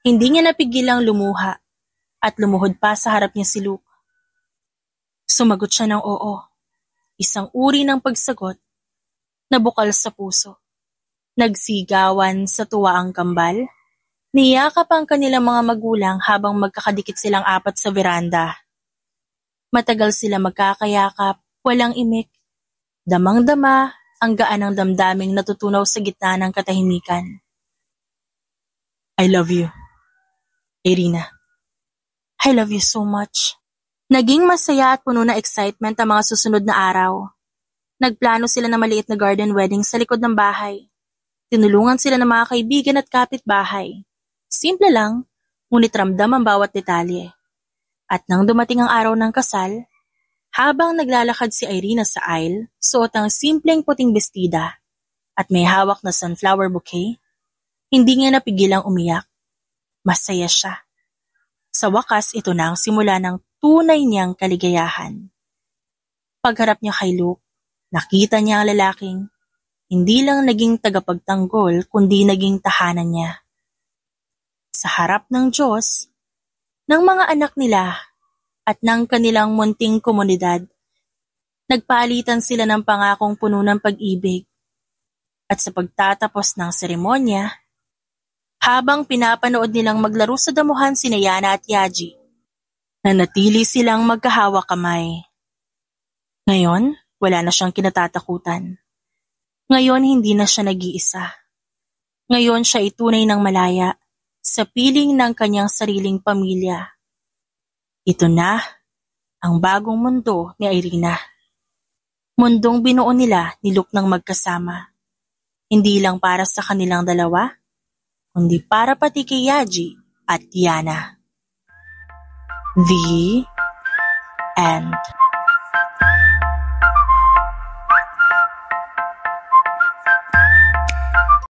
Hindi niya napigilang lumuha at lumuhod pa sa harap niya si Luke. Sumagot siya ng oo. Isang uri ng pagsagot na bukal sa puso. Nagsigawan sa tuwa ang kambal. Niyakap ang kanilang mga magulang habang magkakadikit silang 4 sa veranda. Matagal sila magkakayakap, walang imik. Damang-dama ang gaan ng damdaming natutunaw sa gitna ng katahimikan. I love you, Irina. I love you so much. Naging masaya at puno na excitement ang mga susunod na araw. Nagplano sila ng maliit na garden wedding sa likod ng bahay. Tinulungan sila ng mga kaibigan at kapitbahay. Simple lang, ngunit ramdam ang bawat detalye. At nang dumating ang araw ng kasal, habang naglalakad si Irina sa aisle, suot ang simpleng puting bestida. at may hawak na sunflower bouquet, hindi niya napigilang umiyak. Masaya siya. Sa wakas, ito na ang simula ng tunay niyang kaligayahan. Pagharap niya kay Luke, nakita niya ang lalaking hindi lang naging tagapagtanggol kundi naging tahanan niya. Sa harap ng Diyos, ng mga anak nila at ng kanilang munting komunidad, nagpalitan sila ng pangakong puno ng pag-ibig. At sa pagtatapos ng seremonya, habang pinapanood nilang maglaro sa damuhan sina Yana at Yaji, nanatili silang magkahawak kamay. Ngayon, wala na siyang kinatatakutan. Ngayon, hindi na siya nag-iisa. Ngayon, siya itunay ng malaya sa piling ng kanyang sariling pamilya. Ito na ang bagong mundo ni Irina. Mundong binuo nila ni Luke ng magkasama. Hindi lang para sa kanilang dalawa, kundi para pati kay Yaji at Yana. The end.